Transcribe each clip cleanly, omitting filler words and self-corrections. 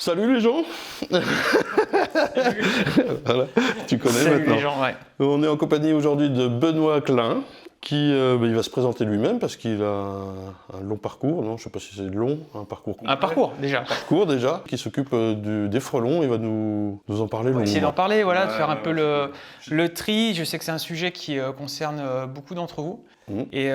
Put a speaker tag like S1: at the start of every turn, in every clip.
S1: Salut les gens. Voilà, tu connais
S2: Salut
S1: maintenant.
S2: les gens, ouais.
S1: On est en compagnie aujourd'hui de Benoît Klein, qui il va se présenter lui-même parce qu'il a un long parcours, non, je ne sais pas si c'est long, un parcours complet.
S2: Un parcours déjà.
S1: Parcours déjà, qui s'occupe des frelons, il va nous en parler
S2: On va essayer d'en
S1: longuement.
S2: parler, voilà, de faire un peu le tri. Je sais que c'est un sujet qui concerne beaucoup d'entre vous.
S1: Mhm.
S2: Et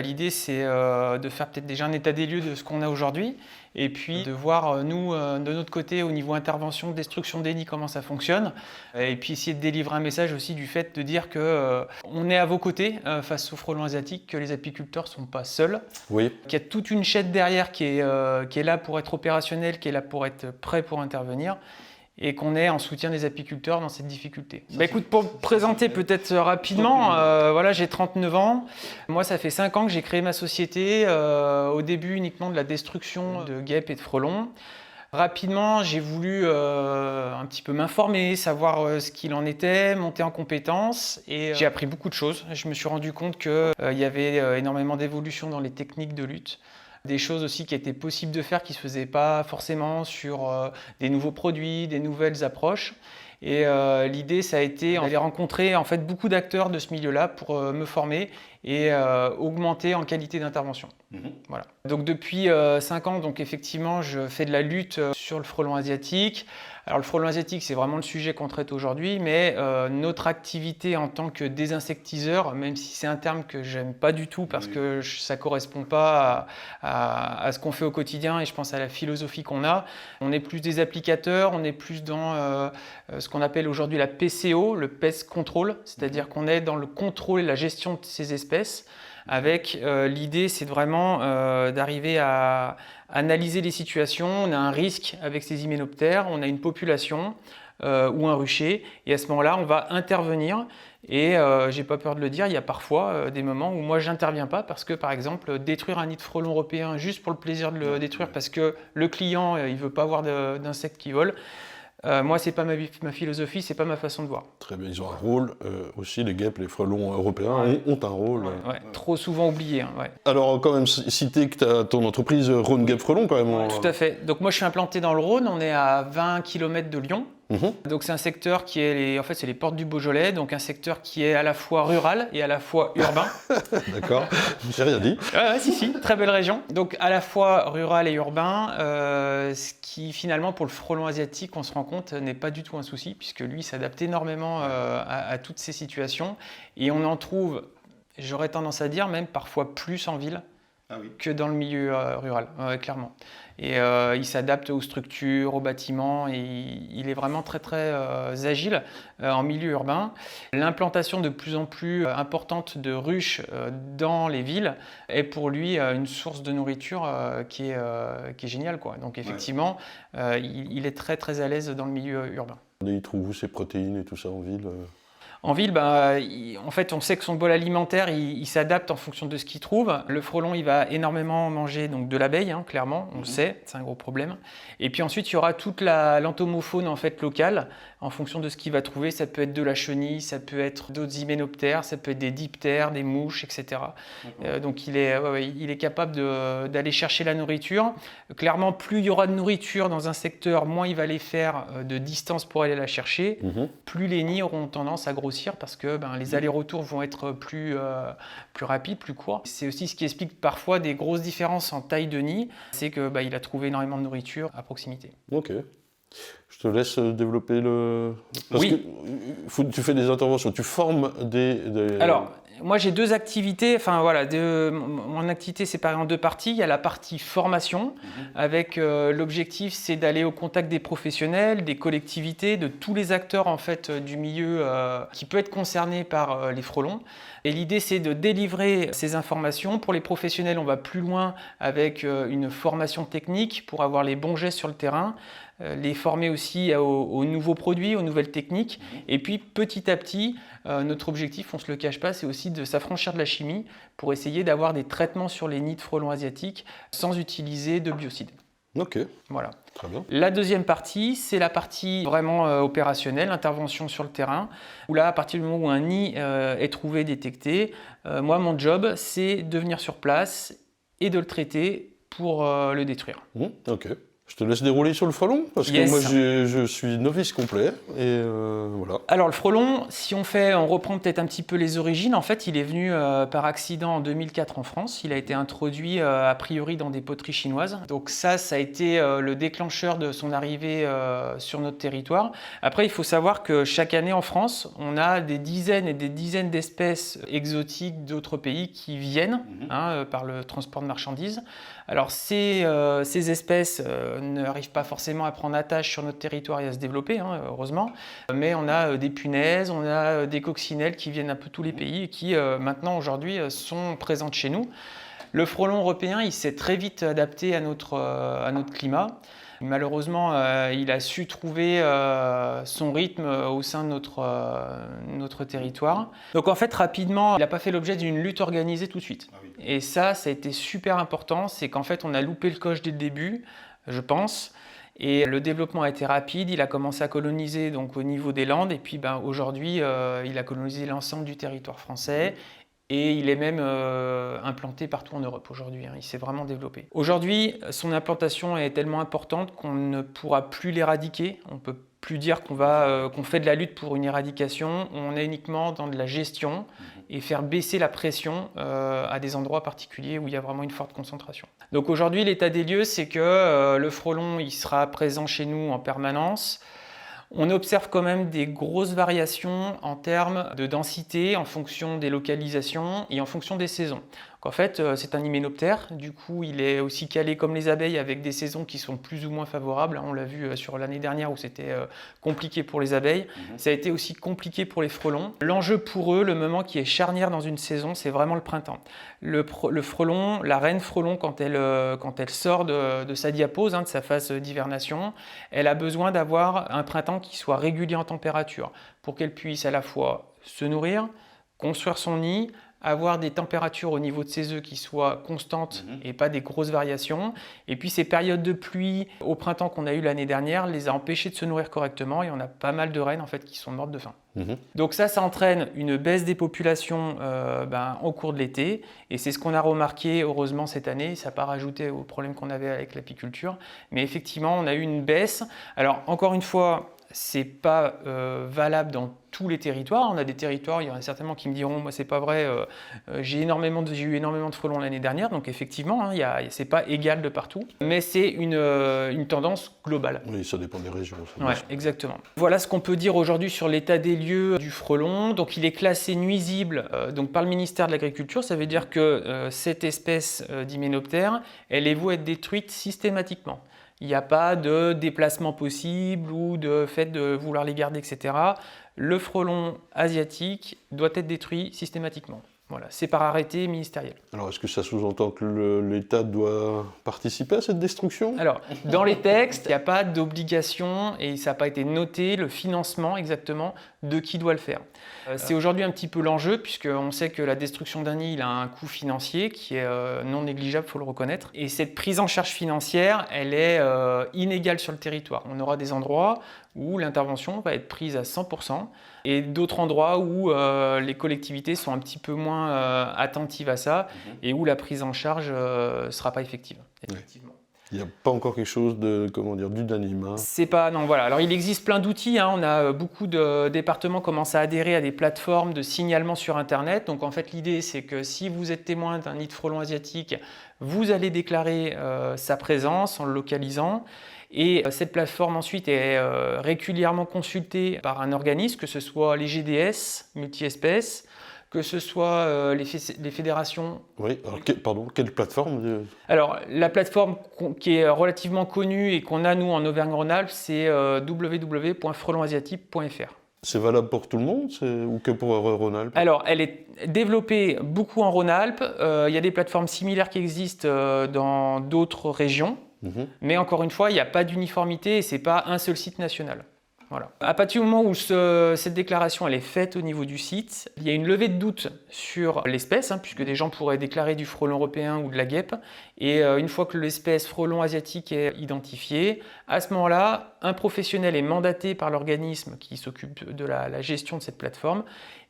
S2: l'idée, c'est de faire peut-être déjà un état des lieux de ce qu'on a aujourd'hui. Et puis de voir, nous, de notre côté, au niveau intervention, destruction des nids, comment ça fonctionne. Et puis essayer de délivrer un message aussi du fait de dire qu'on est à vos côtés face aux frelons asiatiques, que les apiculteurs ne sont pas seuls.
S1: Oui.
S2: Qu'il y a toute une chaîne derrière qui est là pour être opérationnelle, qui est là pour être prêt pour intervenir. Et qu'on est en soutien des apiculteurs dans cette difficulté. Écoute, pour me présenter peut-être rapidement, voilà, j'ai 39 ans. Moi, ça fait 5 ans que j'ai créé ma société, au début uniquement de la destruction de guêpes et de frelons. Rapidement, j'ai voulu un petit peu m'informer, savoir ce qu'il en était, monter en compétences et j'ai appris beaucoup de choses. Je me suis rendu compte qu'il y avait énormément d'évolution dans les techniques de lutte. Des choses aussi qui étaient possibles de faire qui ne se faisaient pas forcément sur des nouveaux produits, des nouvelles approches. Et l'idée, ça a été d'aller rencontrer en fait beaucoup d'acteurs de ce milieu-là pour me former et augmenter en qualité d'intervention. Voilà. Donc depuis 5 ans, donc effectivement, je fais de la lutte sur le frelon asiatique. Alors le frelon asiatique, c'est vraiment le sujet qu'on traite aujourd'hui, mais notre activité en tant que désinsectiseur, même si c'est un terme que j'aime pas du tout parce que ça correspond pas à ce qu'on fait au quotidien et je pense à la philosophie qu'on a. On est plus des applicateurs, on est plus dans ce qu'on appelle aujourd'hui la PCO, le Pest Control, c'est-à-dire qu'on est dans le contrôle et la gestion de ces espèces. Avec l'idée, c'est vraiment d'arriver à analyser les situations. On a un risque avec ces hyménoptères, on a une population ou un rucher, et à ce moment-là, on va intervenir. Et j'ai pas peur de le dire, il y a parfois des moments où moi j'interviens pas parce que par exemple détruire un nid de frelon européen juste pour le plaisir de le détruire parce que le client il veut pas avoir d'insectes qui volent. Moi, c'est pas ma philosophie, c'est pas ma façon de voir.
S1: Très bien, ils ont un rôle aussi, les guêpes, les frelons européens ont un rôle.
S2: Ouais, trop souvent oublié. Hein, ouais.
S1: Alors, quand même, citer que tu as ton entreprise Rhône Guêpe Frelon, quand même.
S2: Tout à fait. Donc, moi, je suis implanté dans le Rhône, on est à 20 km de Lyon. Donc c'est un secteur qui est, en fait c'est les portes du Beaujolais, donc un secteur qui est à la fois rural et à la fois urbain.
S1: D'accord, j'ai rien dit.
S2: Ouais, si, très belle région. Donc à la fois rural et urbain, ce qui finalement pour le frelon asiatique, on se rend compte, n'est pas du tout un souci, puisque lui s'adapte énormément à toutes ces situations. Et on en trouve, j'aurais tendance à dire, même parfois plus en ville que dans le milieu rural, clairement. Et il s'adapte aux structures, aux bâtiments, et il est vraiment très très agile en milieu urbain. L'implantation de plus en plus importante de ruches dans les villes est pour lui une source de nourriture qui est géniale, quoi. Donc effectivement, il est très très à l'aise dans le milieu urbain.
S1: Il trouve où ses protéines et tout ça en ville
S2: En ville, en fait, on sait que son bol alimentaire, il s'adapte en fonction de ce qu'il trouve. Le frelon, il va énormément manger donc, de l'abeille, hein, clairement, on le sait, c'est un gros problème. Et puis ensuite, il y aura toute l'entomofaune en fait, locale, en fonction de ce qu'il va trouver. Ça peut être de la chenille, ça peut être d'autres hyménoptères, ça peut être des diptères, des mouches, etc. Donc il est capable d'aller chercher la nourriture. Clairement, plus il y aura de nourriture dans un secteur, moins il va aller faire de distance pour aller la chercher. Plus les nids auront tendance à grossir parce que les allers-retours vont être plus rapides, plus courts. C'est aussi ce qui explique parfois des grosses différences en taille de nid, c'est qu'il a trouvé énormément de nourriture à proximité.
S1: Ok. Je te laisse développer le... Parce que tu fais des interventions, tu formes des...
S2: Alors, moi j'ai deux activités, mon activité est séparée en deux parties. Il y a la partie formation, avec l'objectif c'est d'aller au contact des professionnels, des collectivités, de tous les acteurs en fait du milieu qui peut être concerné par les frelons. Et l'idée c'est de délivrer ces informations. Pour les professionnels, on va plus loin avec une formation technique pour avoir les bons gestes sur le terrain. Les former aussi aux nouveaux produits, aux nouvelles techniques. Et puis petit à petit, notre objectif, on ne se le cache pas, c'est aussi de s'affranchir de la chimie pour essayer d'avoir des traitements sur les nids de frelons asiatiques sans utiliser de biocides.
S1: Ok.
S2: Voilà.
S1: Très bien.
S2: La deuxième partie, c'est la partie vraiment opérationnelle, intervention sur le terrain, où là, à partir du moment où un nid est trouvé, détecté, moi, mon job, c'est de venir sur place et de le traiter pour le détruire.
S1: Ok. Je te laisse dérouler sur le frelon, parce
S2: Yes.
S1: que moi je suis novice complet, et voilà.
S2: Alors le frelon, si on reprend peut-être un petit peu les origines, en fait il est venu par accident en 2004 en France, il a été introduit a priori dans des poteries chinoises, donc ça a été le déclencheur de son arrivée sur notre territoire. Après il faut savoir que chaque année en France, on a des dizaines et des dizaines d'espèces exotiques d'autres pays qui viennent par le transport de marchandises. Alors ces espèces n'arrivent pas forcément à prendre attache sur notre territoire et à se développer, heureusement, mais on a des punaises, on a des coccinelles qui viennent un peu tous les pays et qui maintenant aujourd'hui sont présentes chez nous. Le frelon européen, il s'est très vite adapté à notre climat. Malheureusement, il a su trouver son rythme au sein de notre territoire. Donc en fait, rapidement, il n'a pas fait l'objet d'une lutte organisée tout de suite. Ah oui. Et ça a été super important, c'est qu'en fait, on a loupé le coche dès le début, je pense. Et le développement a été rapide, il a commencé à coloniser donc, au niveau des Landes, et puis aujourd'hui, il a colonisé l'ensemble du territoire français. Et il est même implanté partout en Europe aujourd'hui, il s'est vraiment développé. Aujourd'hui, son implantation est tellement importante qu'on ne pourra plus l'éradiquer. On ne peut plus dire qu'on fait de la lutte pour une éradication, on est uniquement dans de la gestion et faire baisser la pression à des endroits particuliers où il y a vraiment une forte concentration. Donc aujourd'hui, l'état des lieux, c'est que le frelon il sera présent chez nous en permanence. On observe quand même des grosses variations en termes de densité en fonction des localisations et en fonction des saisons. Donc en fait, c'est un hyménoptère, du coup il est aussi calé comme les abeilles avec des saisons qui sont plus ou moins favorables. On l'a vu sur l'année dernière où c'était compliqué pour les abeilles. Ça a été aussi compliqué pour les frelons. L'enjeu pour eux, le moment qui est charnière dans une saison, c'est vraiment le printemps. Le frelon, la reine frelon, quand elle sort de sa diapause, de sa phase d'hivernation, elle a besoin d'avoir un printemps qui soit régulier en température pour qu'elle puisse à la fois se nourrir, construire son nid, avoir des températures au niveau de ses œufs qui soient constantes et pas des grosses variations. Et puis ces périodes de pluie au printemps qu'on a eu l'année dernière les a empêchés de se nourrir correctement et on a pas mal de reines en fait qui sont mortes de faim. Donc ça entraîne une baisse des populations au cours de l'été et c'est ce qu'on a remarqué heureusement cette année. Ça n'a pas rajouté au problème qu'on avait avec l'apiculture, mais effectivement on a eu une baisse. Alors encore une fois, c'est pas valable dans tous les territoires. On a des territoires, il y en a certainement qui me diront moi c'est pas vrai, j'ai eu énormément de frelons l'année dernière, donc effectivement c'est pas égal de partout, mais c'est une tendance globale.
S1: Oui, ça dépend des régions.
S2: Ouais, exactement. Voilà ce qu'on peut dire aujourd'hui sur l'état des lieux du frelon. Donc il est classé nuisible donc par le ministère de l'Agriculture. Ça veut dire que cette espèce d'hyménoptère, elle est vouée à être détruite systématiquement. Il n'y a pas de déplacement possible ou de fait de vouloir les garder, etc. Le frelon asiatique doit être détruit systématiquement. Voilà, c'est par arrêté ministériel.
S1: Alors, est-ce que ça sous-entend que l'État doit participer à cette destruction ?
S2: Alors, dans les textes, il n'y a pas d'obligation et ça n'a pas été noté le financement exactement de qui doit le faire. C'est aujourd'hui un petit peu l'enjeu puisqu'on sait que la destruction d'un nid il a un coût financier qui est non négligeable, il faut le reconnaître. Et cette prise en charge financière, elle est inégale sur le territoire. On aura des endroits où l'intervention va être prise à 100% et d'autres endroits où les collectivités sont un petit peu moins attentives à ça et où la prise en charge ne sera pas effective. Effectivement.
S1: Il n'y a pas encore quelque chose d'unanime.
S2: C'est pas, non, voilà. Alors il existe plein d'outils, on a beaucoup de départements qui commencent à adhérer à des plateformes de signalement sur Internet. Donc en fait l'idée c'est que si vous êtes témoin d'un nid de frelon asiatique, vous allez déclarer sa présence en le localisant. Et cette plateforme ensuite est régulièrement consultée par un organisme, que ce soit les GDS, multi-espèces, que ce soit les fédérations.
S1: Oui, alors quelle plateforme ?
S2: Alors la plateforme qui est relativement connue et qu'on a nous en Auvergne-Rhône-Alpes, c'est www.frelonasiatique.fr.
S1: C'est valable pour tout le monde ou que pour Rhône-Alpes ?
S2: Alors, elle est développée beaucoup en Rhône-Alpes. Il y a des plateformes similaires qui existent dans d'autres régions. Mais encore une fois, il n'y a pas d'uniformité et ce n'est pas un seul site national. Voilà. À partir du moment où cette déclaration elle est faite au niveau du site, il y a une levée de doute sur l'espèce, puisque des gens pourraient déclarer du frelon européen ou de la guêpe. Et une fois que l'espèce frelon asiatique est identifiée, à ce moment-là, un professionnel est mandaté par l'organisme qui s'occupe de la gestion de cette plateforme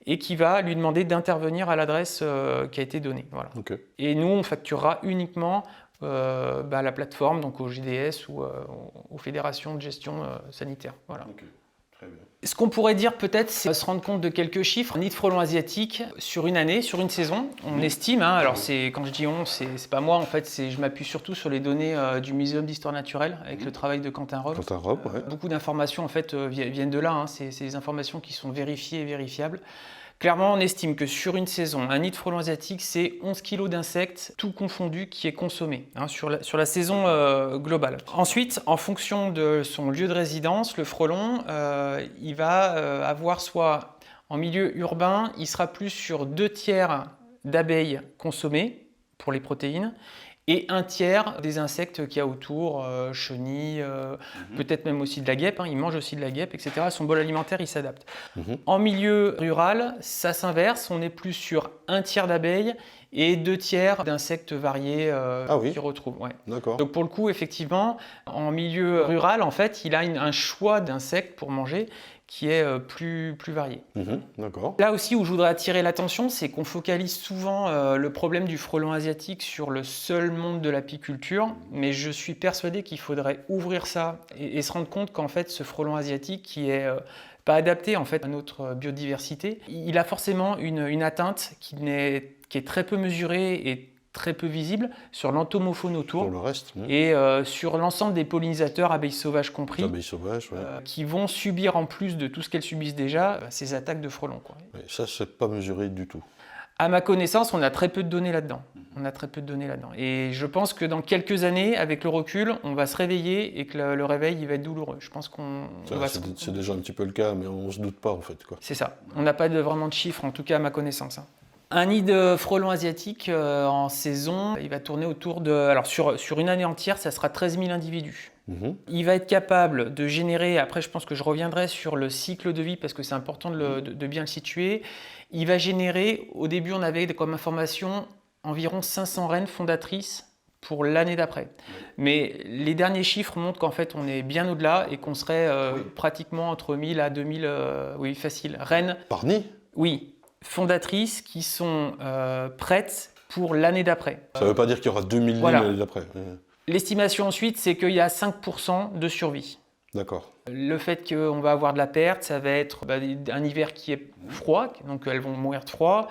S2: et qui va lui demander d'intervenir à l'adresse qui a été donnée. Voilà.
S1: Okay.
S2: Et nous, on facturera uniquement à la plateforme, donc au GDS ou aux fédérations de gestion sanitaire. Voilà.
S1: Okay. Très bien.
S2: Ce qu'on pourrait dire peut-être, c'est se rendre compte de quelques chiffres. Un nid de frelons asiatiques sur une année, sur une saison, on estime, alors quand je dis on, c'est pas moi en fait, je m'appuie surtout sur les données du Muséum d'Histoire Naturelle avec le travail de Quentin Rob.
S1: Quentin Rob, ouais.
S2: Beaucoup d'informations en fait viennent de là, c'est des informations qui sont vérifiées et vérifiables. Clairement, on estime que sur une saison, un nid de frelons asiatiques, c'est 11 kg d'insectes, tout confondu, qui est consommé sur la saison globale. Ensuite, en fonction de son lieu de résidence, le frelon, il va avoir soit en milieu urbain, il sera plus sur 2 tiers d'abeilles consommées pour les protéines, et 1 tiers des insectes qu'il y a autour, chenilles, peut-être même aussi de la guêpe, il mange aussi de la guêpe, etc. Son bol alimentaire, il s'adapte. En milieu rural, ça s'inverse, on est plus sur 1 tiers d'abeilles et 2 tiers d'insectes variés qu'il retrouve. Ouais.
S1: D'accord.
S2: Donc pour le coup, effectivement, en milieu rural, en fait, il a un choix d'insectes pour manger qui est plus varié.
S1: D'accord.
S2: Là aussi où je voudrais attirer l'attention, c'est qu'on focalise souvent le problème du frelon asiatique sur le seul monde de l'apiculture, mais je suis persuadé qu'il faudrait ouvrir ça et se rendre compte qu'en fait ce frelon asiatique qui est pas adapté en fait à notre biodiversité, il a forcément une atteinte qui est très peu mesurée et très peu visible sur l'entomofaune autour.
S1: Pour le reste.
S2: Et sur l'ensemble des pollinisateurs, abeilles sauvages compris,
S1: abeilles sauvages, ouais.
S2: qui vont subir en plus de tout ce qu'elles subissent déjà, ces attaques de frelons. Quoi.
S1: Ouais, ça, c'est pas mesuré du tout.
S2: À ma connaissance, on a très peu de données là-dedans. Et je pense que dans quelques années, avec le recul, on va se réveiller et que le réveil, il va être douloureux. Je pense
S1: c'est déjà un petit peu le cas, mais on se doute pas en fait, quoi.
S2: C'est ça. On n'a pas vraiment de chiffres, en tout cas à ma connaissance. Un nid de frelons asiatiques en saison, il va tourner autour de... Alors sur une année entière, ça sera 13 000 individus. Il va être capable de générer, après je pense que je reviendrai sur le cycle de vie parce que c'est important de bien le situer, il va générer, au début on avait comme information environ 500 reines fondatrices pour l'année d'après. Mais les derniers chiffres montrent qu'en fait on est bien au-delà et qu'on serait pratiquement entre 1000 à 2000, facile, reines.
S1: Par nid ?
S2: Oui. Fondatrices qui sont prêtes pour l'année d'après.
S1: Ça ne veut pas dire qu'il y aura 2000
S2: voilà.
S1: l'année d'après.
S2: L'estimation ensuite, c'est qu'il y a 5% de survie.
S1: D'accord.
S2: Le fait qu'on va avoir de la perte, ça va être un hiver qui est froid, donc elles vont mourir de froid.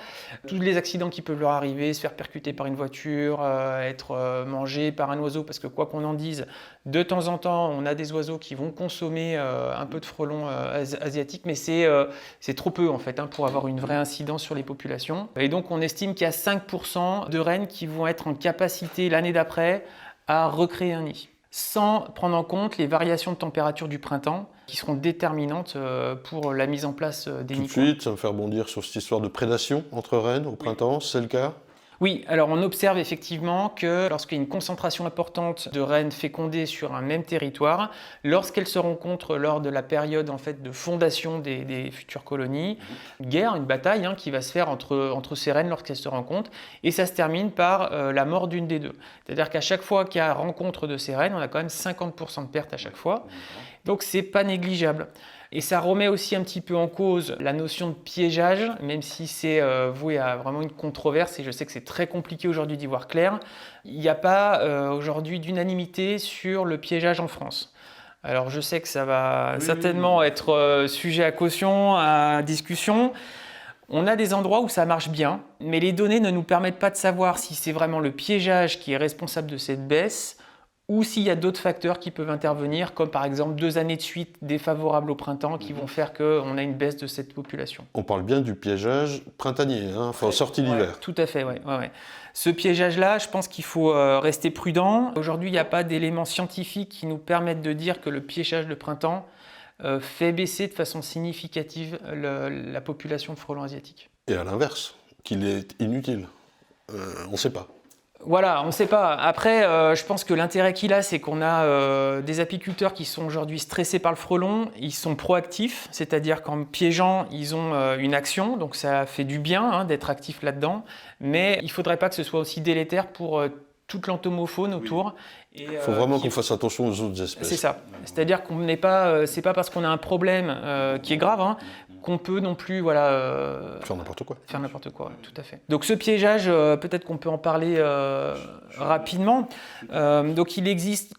S2: Tous les accidents qui peuvent leur arriver, se faire percuter par une voiture, être mangé par un oiseau, parce que quoi qu'on en dise, de temps en temps, on a des oiseaux qui vont consommer un peu de frelons asiatiques, mais c'est trop peu en fait pour avoir une vraie incidence sur les populations. Et donc on estime qu'il y a 5% de rennes qui vont être en capacité l'année d'après à recréer un nid, sans prendre en compte les variations de température du printemps qui seront déterminantes pour la mise en place des nids.
S1: Tout de suite, ça me fait rebondir sur cette histoire de prédation entre rennes au printemps, c'est le cas ?
S2: Oui, alors on observe effectivement que lorsqu'il y a une concentration importante de rennes fécondées sur un même territoire, lorsqu'elles se rencontrent lors de la période en fait, de fondation des futures colonies, une guerre, une bataille qui va se faire entre ces rennes lorsqu'elles se rencontrent, et ça se termine par la mort d'une des deux. C'est-à-dire qu'à chaque fois qu'il y a rencontre de ces rennes, on a quand même 50% de pertes à chaque fois, donc c'est pas négligeable. Et ça remet aussi un petit peu en cause la notion de piégeage, même si c'est voué à vraiment une controverse, et je sais que c'est très compliqué aujourd'hui d'y voir clair. Il n'y a pas aujourd'hui d'unanimité sur le piégeage en France. Alors je sais que ça va certainement être sujet à caution, à discussion. On a des endroits où ça marche bien, mais les données ne nous permettent pas de savoir si c'est vraiment le piégeage qui est responsable de cette baisse, ou s'il y a d'autres facteurs qui peuvent intervenir, comme par exemple 2 années de suite défavorables au printemps qui vont faire qu'on a une baisse de cette population.
S1: On parle bien du piégeage printanier, enfin sortie d'hiver.
S2: Tout à fait, oui. Ce piégeage-là, je pense qu'il faut rester prudent. Aujourd'hui, il n'y a pas d'éléments scientifiques qui nous permettent de dire que le piégeage de printemps fait baisser de façon significative la population de frelons asiatiques.
S1: Et à l'inverse, qu'il est inutile. On ne sait pas.
S2: Voilà, on ne sait pas. Après, je pense que l'intérêt qu'il a, c'est qu'on a des apiculteurs qui sont aujourd'hui stressés par le frelon. Ils sont proactifs, c'est-à-dire qu'en piégeant, ils ont une action. Donc ça fait du bien d'être actif là-dedans. Mais il ne faudrait pas que ce soit aussi délétère pour toute l'entomofaune autour.
S1: Il faut vraiment qu'on fasse attention aux autres espèces.
S2: C'est ça. C'est-à-dire qu'on n'est pas, c'est pas parce qu'on a un problème qui est grave, qu'on peut non plus
S1: Faire n'importe quoi.
S2: faire n'importe quoi, tout à fait. Donc ce piégeage, peut-être qu'on peut en parler rapidement. Donc il existe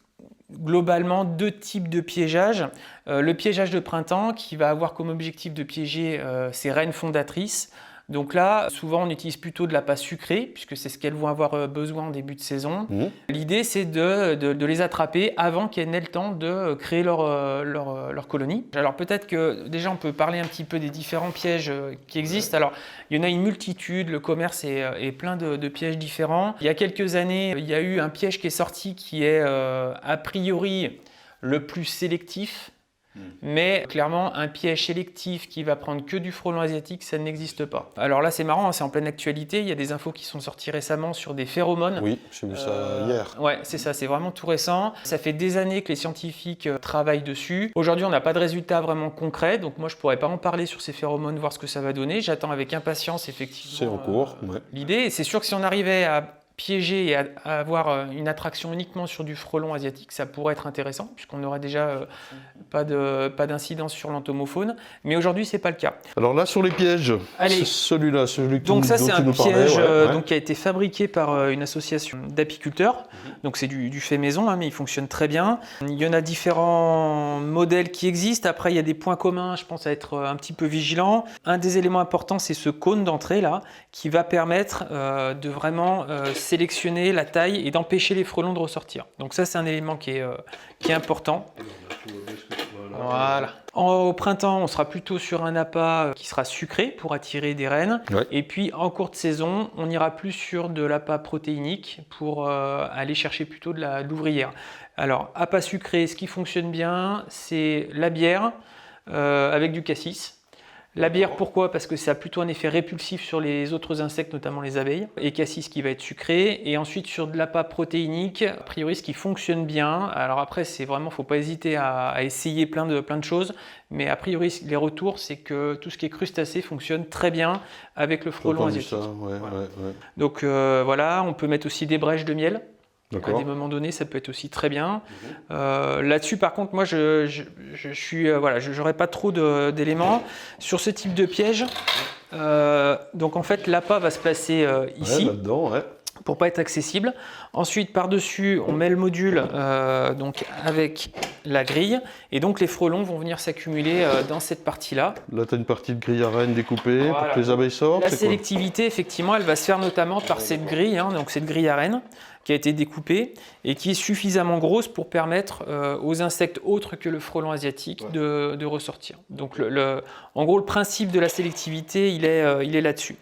S2: globalement 2 types de piégeage. Le piégeage de printemps qui va avoir comme objectif de piéger ces reines fondatrices. Donc là, souvent, on utilise plutôt de l'appât sucré, puisque c'est ce qu'elles vont avoir besoin en début de saison. L'idée, c'est de les attraper avant qu'elles n'aient le temps de créer leur colonie. Alors peut-être que déjà, on peut parler un petit peu des différents pièges qui existent. Alors, il y en a une multitude, le commerce est plein de pièges différents. Il y a quelques années, il y a eu un piège qui est sorti qui est a priori le plus sélectif. Mais clairement, un piège sélectif qui va prendre que du frelon asiatique, ça n'existe pas. Alors là, c'est marrant, hein, c'est en pleine actualité. Il y a des infos qui sont sorties récemment sur des phéromones.
S1: Oui, j'ai vu ça hier.
S2: Ouais, c'est ça, c'est vraiment tout récent. Ça fait des années que les scientifiques travaillent dessus. Aujourd'hui, on n'a pas de résultats vraiment concrets, donc moi, je ne pourrais pas en parler sur ces phéromones, voir ce que ça va donner. J'attends avec impatience, effectivement.
S1: C'est en cours, ouais.
S2: L'idée, et c'est sûr que si on arrivait à piéger et à avoir une attraction uniquement sur du frelon asiatique, ça pourrait être intéressant, puisqu'on n'aurait déjà pas d'incidence sur l'entomofaune. Mais aujourd'hui, ce n'est pas le cas.
S1: Alors là, sur les pièges,
S2: Allez.
S1: c'est celui-là, celui
S2: Donc ça,
S1: dont
S2: c'est
S1: tu
S2: un
S1: nous
S2: piège
S1: parlais,
S2: donc, qui a été fabriqué par une association d'apiculteurs. Donc c'est du fait maison, hein, mais il fonctionne très bien. Il y en a différents modèles qui existent. Après, il y a des points communs, je pense, à être un petit peu vigilant. Un des éléments importants, c'est ce cône d'entrée là, qui va permettre de vraiment sélectionner la taille et d'empêcher les frelons de ressortir. Donc ça, c'est un élément qui est important. Voilà. Au printemps, on sera plutôt sur un appât qui sera sucré pour attirer des reines.
S1: Ouais.
S2: Et puis en courte saison, on ira plus sur de l'appât protéinique pour aller chercher plutôt de l'ouvrière. Alors, appât sucré, ce qui fonctionne bien, c'est la bière avec du cassis. La bière, pourquoi? Parce que ça a plutôt un effet répulsif sur les autres insectes, notamment les abeilles, et cassis qui va être sucré. Et ensuite, sur de l'appât protéinique, a priori, ce qui fonctionne bien, alors après, c'est vraiment, faut pas hésiter à essayer plein de choses, mais a priori, les retours, c'est que tout ce qui est crustacé fonctionne très bien avec le frelon asiatique.
S1: Ça, ouais,
S2: Voilà.
S1: ouais.
S2: Donc voilà, on peut mettre aussi des brèches de miel. À
S1: D'accord.
S2: des moments donnés, ça peut être aussi très bien. Là-dessus, par contre, moi, je suis, voilà, j'aurais pas trop d'éléments sur ce type de piège. Donc, en fait, l'appât va se placer ici.
S1: Ouais, là-dedans, ouais.
S2: Pour pas être accessible. Ensuite, par-dessus, on met le module donc avec la grille. Et donc, les frelons vont venir s'accumuler dans cette partie-là.
S1: Là, tu as une partie de grille à reine découpée
S2: Voilà.
S1: pour que les abeilles sortent.
S2: La
S1: c'est quoi
S2: sélectivité, effectivement, elle va se faire notamment par cette grille, hein, donc cette grille à reine qui a été découpée et qui est suffisamment grosse pour permettre aux insectes autres que le frelon asiatique de ressortir. Donc, en gros, le principe de la sélectivité, il est là-dessus.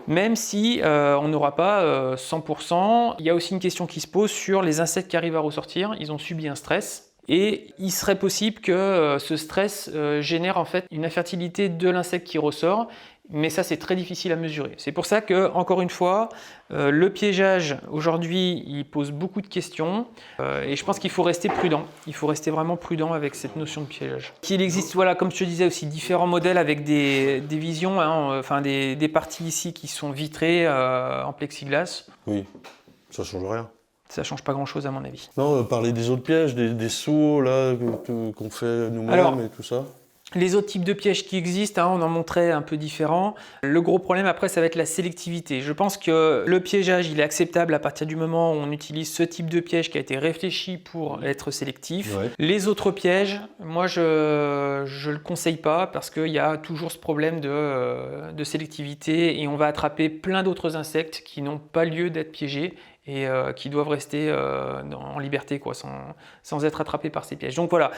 S2: Même si on n'aura pas 100%, il y a aussi une question qui se pose sur les insectes qui arrivent à ressortir. Ils ont subi un stress. Et il serait possible que ce stress génère en fait une infertilité de l'insecte qui ressort, mais ça c'est très difficile à mesurer. C'est pour ça que, encore une fois, le piégeage aujourd'hui il pose beaucoup de questions et je pense qu'il faut rester prudent. Il faut rester vraiment prudent avec cette notion de piégeage. Il existe, voilà, comme je te disais aussi, différents modèles avec des visions, hein, enfin des parties ici qui sont vitrées en plexiglas.
S1: Oui, ça change rien.
S2: Ça change pas grand-chose à mon avis.
S1: Non, parler des autres pièges, des seaux là qu'on fait
S2: Alors,
S1: nous-mêmes et tout ça.
S2: Les autres types de pièges qui existent, hein, on en montrait un peu différents. Le gros problème après, ça va être la sélectivité. Je pense que le piégeage, il est acceptable à partir du moment où on utilise ce type de piège qui a été réfléchi pour être sélectif.
S1: Ouais.
S2: Les autres pièges, moi je le conseille pas parce qu'il y a toujours ce problème de sélectivité et on va attraper plein d'autres insectes qui n'ont pas lieu d'être piégés et qui doivent rester en liberté, quoi, sans être attrapés par ces pièges. Donc voilà.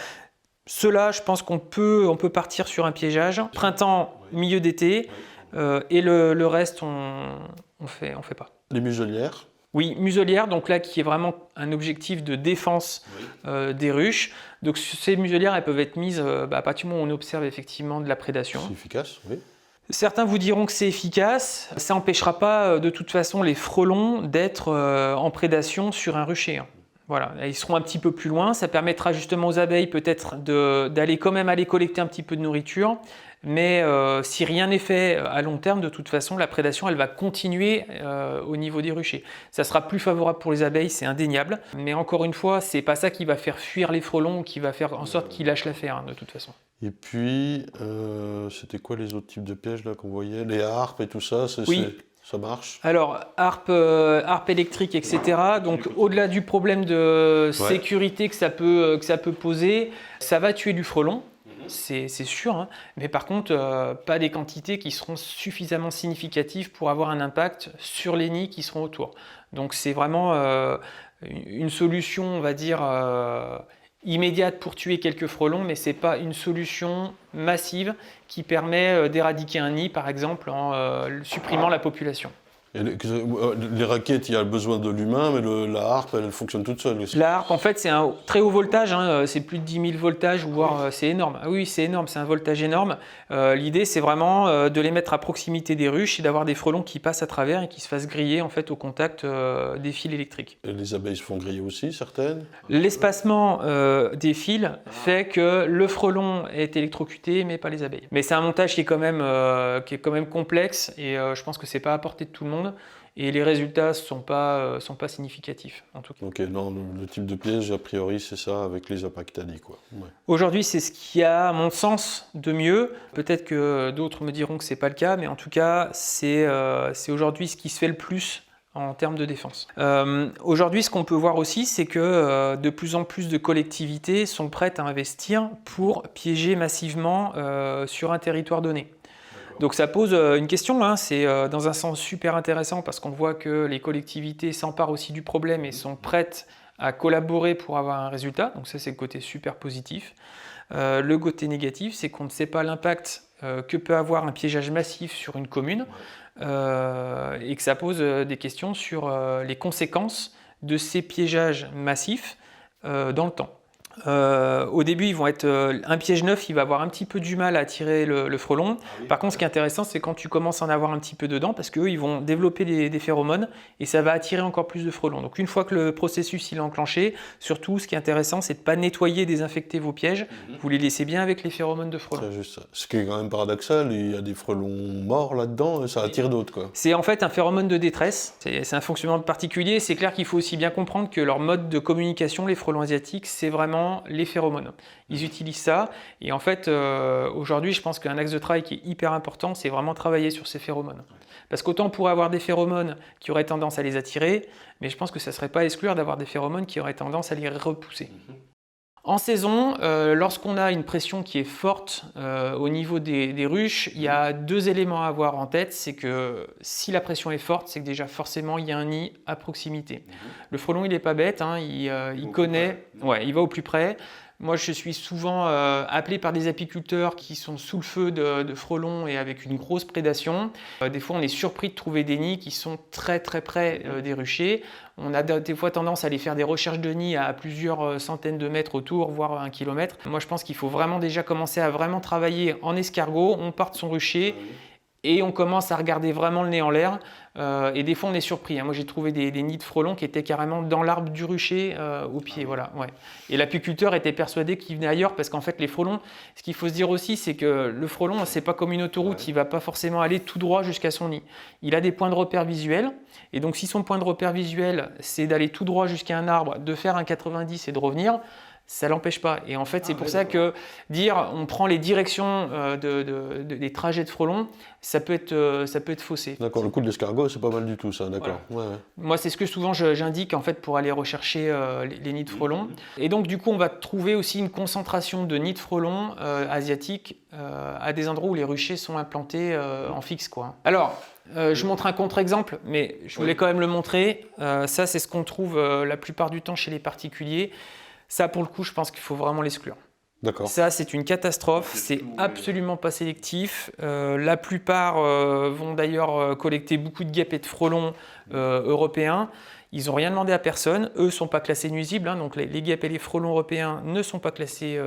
S2: Ceux-là, je pense qu'on peut partir sur un piégeage. Printemps, milieu d'été, et le reste, on fait pas.
S1: Les muselières.
S2: Oui, muselière, donc là qui est vraiment un objectif de défense des ruches. Donc ces muselières, elles peuvent être mises à partir du moment où on observe effectivement de la prédation.
S1: C'est efficace, oui.
S2: Certains vous diront que c'est efficace. Ça n'empêchera pas de toute façon les frelons d'être en prédation sur un rucher. Voilà, ils seront un petit peu plus loin, ça permettra justement aux abeilles peut-être d'aller quand même aller collecter un petit peu de nourriture, Mais si rien n'est fait à long terme, de toute façon, la prédation, elle va continuer au niveau des ruchers. Ça sera plus favorable pour les abeilles, c'est indéniable. Mais encore une fois, c'est pas ça qui va faire fuir les frelons, qui va faire en sorte qu'ils lâchent l'affaire, hein, de toute façon.
S1: Et puis, c'était quoi les autres types de pièges là qu'on voyait? Les harpes et tout ça,
S2: Oui.
S1: ça marche?
S2: Alors, harpe électrique, etc. Donc, au-delà du problème de sécurité que ça peut poser, ça va tuer du frelon. C'est sûr, hein. Mais par contre, pas des quantités qui seront suffisamment significatives pour avoir un impact sur les nids qui seront autour. Donc c'est vraiment une solution, on va dire, immédiate pour tuer quelques frelons, mais ce n'est pas une solution massive qui permet d'éradiquer un nid, par exemple, en supprimant la population.
S1: Et les raquettes, il y a besoin de l'humain, mais la harpe, elle fonctionne toute seule aussi.
S2: La harpe, en fait, c'est un très haut voltage, hein, c'est plus de 10 000 voltages, voire c'est énorme. Ah oui, c'est énorme, c'est un voltage énorme. L'idée, c'est vraiment de les mettre à proximité des ruches et d'avoir des frelons qui passent à travers et qui se fassent griller en fait, au contact des fils électriques.
S1: Et les abeilles se font griller aussi, certaines?
S2: L'espacement des fils fait que le frelon est électrocuté, mais pas les abeilles. Mais c'est un montage qui est quand même complexe et je pense que c'est pas à portée de tout le monde. Et les résultats ne sont pas significatifs, en tout cas.
S1: Ok, non, le type de piège, a priori, c'est ça avec les appâts que tu as dit, quoi. Ouais.
S2: Aujourd'hui, c'est ce qu'il y a, à mon sens, de mieux. Peut-être que d'autres me diront que ce n'est pas le cas, mais en tout cas, c'est aujourd'hui ce qui se fait le plus en termes de défense. Aujourd'hui, ce qu'on peut voir aussi, c'est que de plus en plus de collectivités sont prêtes à investir pour piéger massivement sur un territoire donné. Donc ça pose une question, hein. C'est dans un sens super intéressant parce qu'on voit que les collectivités s'emparent aussi du problème et sont prêtes à collaborer pour avoir un résultat. Donc ça, c'est le côté super positif. Le côté négatif, c'est qu'on ne sait pas l'impact que peut avoir un piégeage massif sur une commune et que ça pose des questions sur les conséquences de ces piégeages massifs dans le temps. Au début, ils vont être un piège neuf, il va avoir un petit peu du mal à attirer le frelon. Par contre, ce qui est intéressant, c'est quand tu commences à en avoir un petit peu dedans, parce qu'eux, ils vont développer des phéromones et ça va attirer encore plus de frelons. Donc, une fois que le processus il est enclenché, surtout, ce qui est intéressant, c'est de ne pas nettoyer, désinfecter vos pièges. Vous les laissez bien avec les phéromones de frelons.
S1: C'est juste ça. Ce qui est quand même paradoxal, il y a des frelons morts là-dedans et ça attire d'autres, quoi.
S2: C'est en fait un phéromone de détresse. C'est un fonctionnement particulier. C'est clair qu'il faut aussi bien comprendre que leur mode de communication, les frelons asiatiques, c'est vraiment les phéromones. Ils utilisent ça et en fait aujourd'hui je pense qu'un axe de travail qui est hyper important, c'est vraiment travailler sur ces phéromones. Parce qu'autant on pourrait avoir des phéromones qui auraient tendance à les attirer, mais je pense que ça ne serait pas à exclure d'avoir des phéromones qui auraient tendance à les repousser. En saison, lorsqu'on a une pression qui est forte au niveau des ruches, il y a deux éléments à avoir en tête. C'est que si la pression est forte, c'est que déjà forcément il y a un nid à proximité. Le frelon, il n'est pas bête, hein, il connaît, ouais, il va au plus près. Moi, je suis souvent appelé par des apiculteurs qui sont sous le feu de frelons et avec une grosse prédation. Des fois, on est surpris de trouver des nids qui sont très très près des ruchers. On a des fois tendance à aller faire des recherches de nids à plusieurs centaines de mètres autour, voire 1 kilomètre. Moi, je pense qu'il faut vraiment déjà commencer à vraiment travailler en escargot. On part de son rucher et on commence à regarder vraiment le nez en l'air. Et des fois, on est surpris. Moi, j'ai trouvé des nids de frelons qui étaient carrément dans l'arbre du rucher au pied. Voilà, ouais. Et l'apiculteur était persuadé qu'il venait ailleurs parce qu'en fait, les frelons, ce qu'il faut se dire aussi, c'est que le frelon, c'est pas comme une autoroute. Il va pas forcément aller tout droit jusqu'à son nid. Il a des points de repère visuels. Et donc, si son point de repère visuel, c'est d'aller tout droit jusqu'à un arbre, de faire un 90 et de revenir, ça ne l'empêche pas. Et en fait, c'est pour ça que dire on prend les directions des trajets de frelons, ça peut être faussé.
S1: D'accord, le coup de l'escargot, c'est pas mal du tout ça, d'accord.
S2: Voilà.
S1: Ouais.
S2: Moi, c'est ce que souvent j'indique en fait pour aller rechercher les nids de frelons. Et donc, du coup, on va trouver aussi une concentration de nids de frelons asiatiques à des endroits où les ruchers sont implantés en fixe, quoi. Alors, je montre un contre-exemple, mais je voulais quand même le montrer. Ça, c'est ce qu'on trouve la plupart du temps chez les particuliers. Ça, pour le coup, je pense qu'il faut vraiment l'exclure.
S1: D'accord.
S2: Ça, c'est une catastrophe. C'est absolument pas sélectif. La plupart vont d'ailleurs collecter beaucoup de guêpes et de frelons européens. Ils n'ont rien demandé à personne. Eux ne sont pas classés nuisibles. Hein, donc les guêpes et les frelons européens ne sont pas classés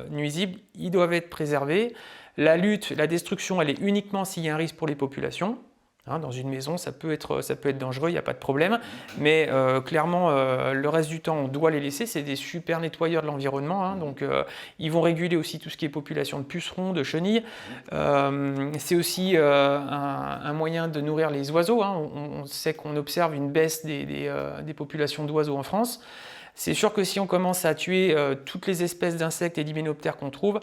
S2: nuisibles. Ils doivent être préservés. La lutte, la destruction, elle est uniquement s'il y a un risque pour les populations. Dans une maison, ça peut être dangereux, il n'y a pas de problème. Mais clairement, le reste du temps, on doit les laisser. C'est des super nettoyeurs de l'environnement. Donc, ils vont réguler aussi tout ce qui est population de pucerons, de chenilles. C'est aussi un moyen de nourrir les oiseaux. On sait qu'on observe une baisse des populations d'oiseaux en France. C'est sûr que si on commence à tuer toutes les espèces d'insectes et d'hyménoptères qu'on trouve,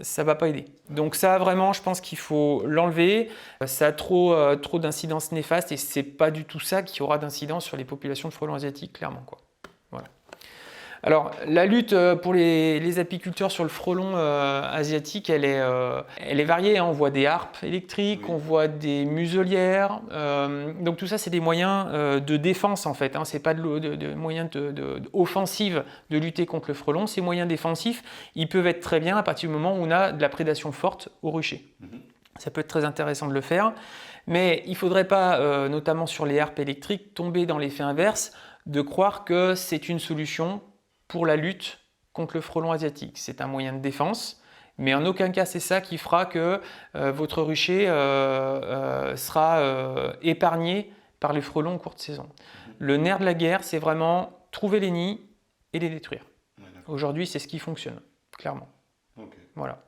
S2: ça ne va pas aider. Donc ça, vraiment, je pense qu'il faut l'enlever. Ça a trop d'incidences néfastes et ce n'est pas du tout ça qui aura d'incidence sur les populations de frelons asiatiques, clairement, quoi. Voilà. Alors, la lutte pour les apiculteurs sur le frelon asiatique, elle est variée. On voit des harpes électriques, on voit des muselières. Donc tout ça, c'est des moyens de défense, en fait. Ce n'est pas de moyens offensifs de lutter contre le frelon. Ces moyens défensifs, ils peuvent être très bien à partir du moment où on a de la prédation forte au rucher. Ça peut être très intéressant de le faire. Mais il ne faudrait pas, notamment sur les harpes électriques, tomber dans l'effet inverse de croire que c'est une solution pour la lutte contre le frelon asiatique. C'est un moyen de défense, mais en aucun cas c'est ça qui fera que votre rucher sera épargné par les frelons en courte saison. Le nerf de la guerre, c'est vraiment trouver les nids et les détruire. Aujourd'hui, c'est ce qui fonctionne, clairement. Voilà.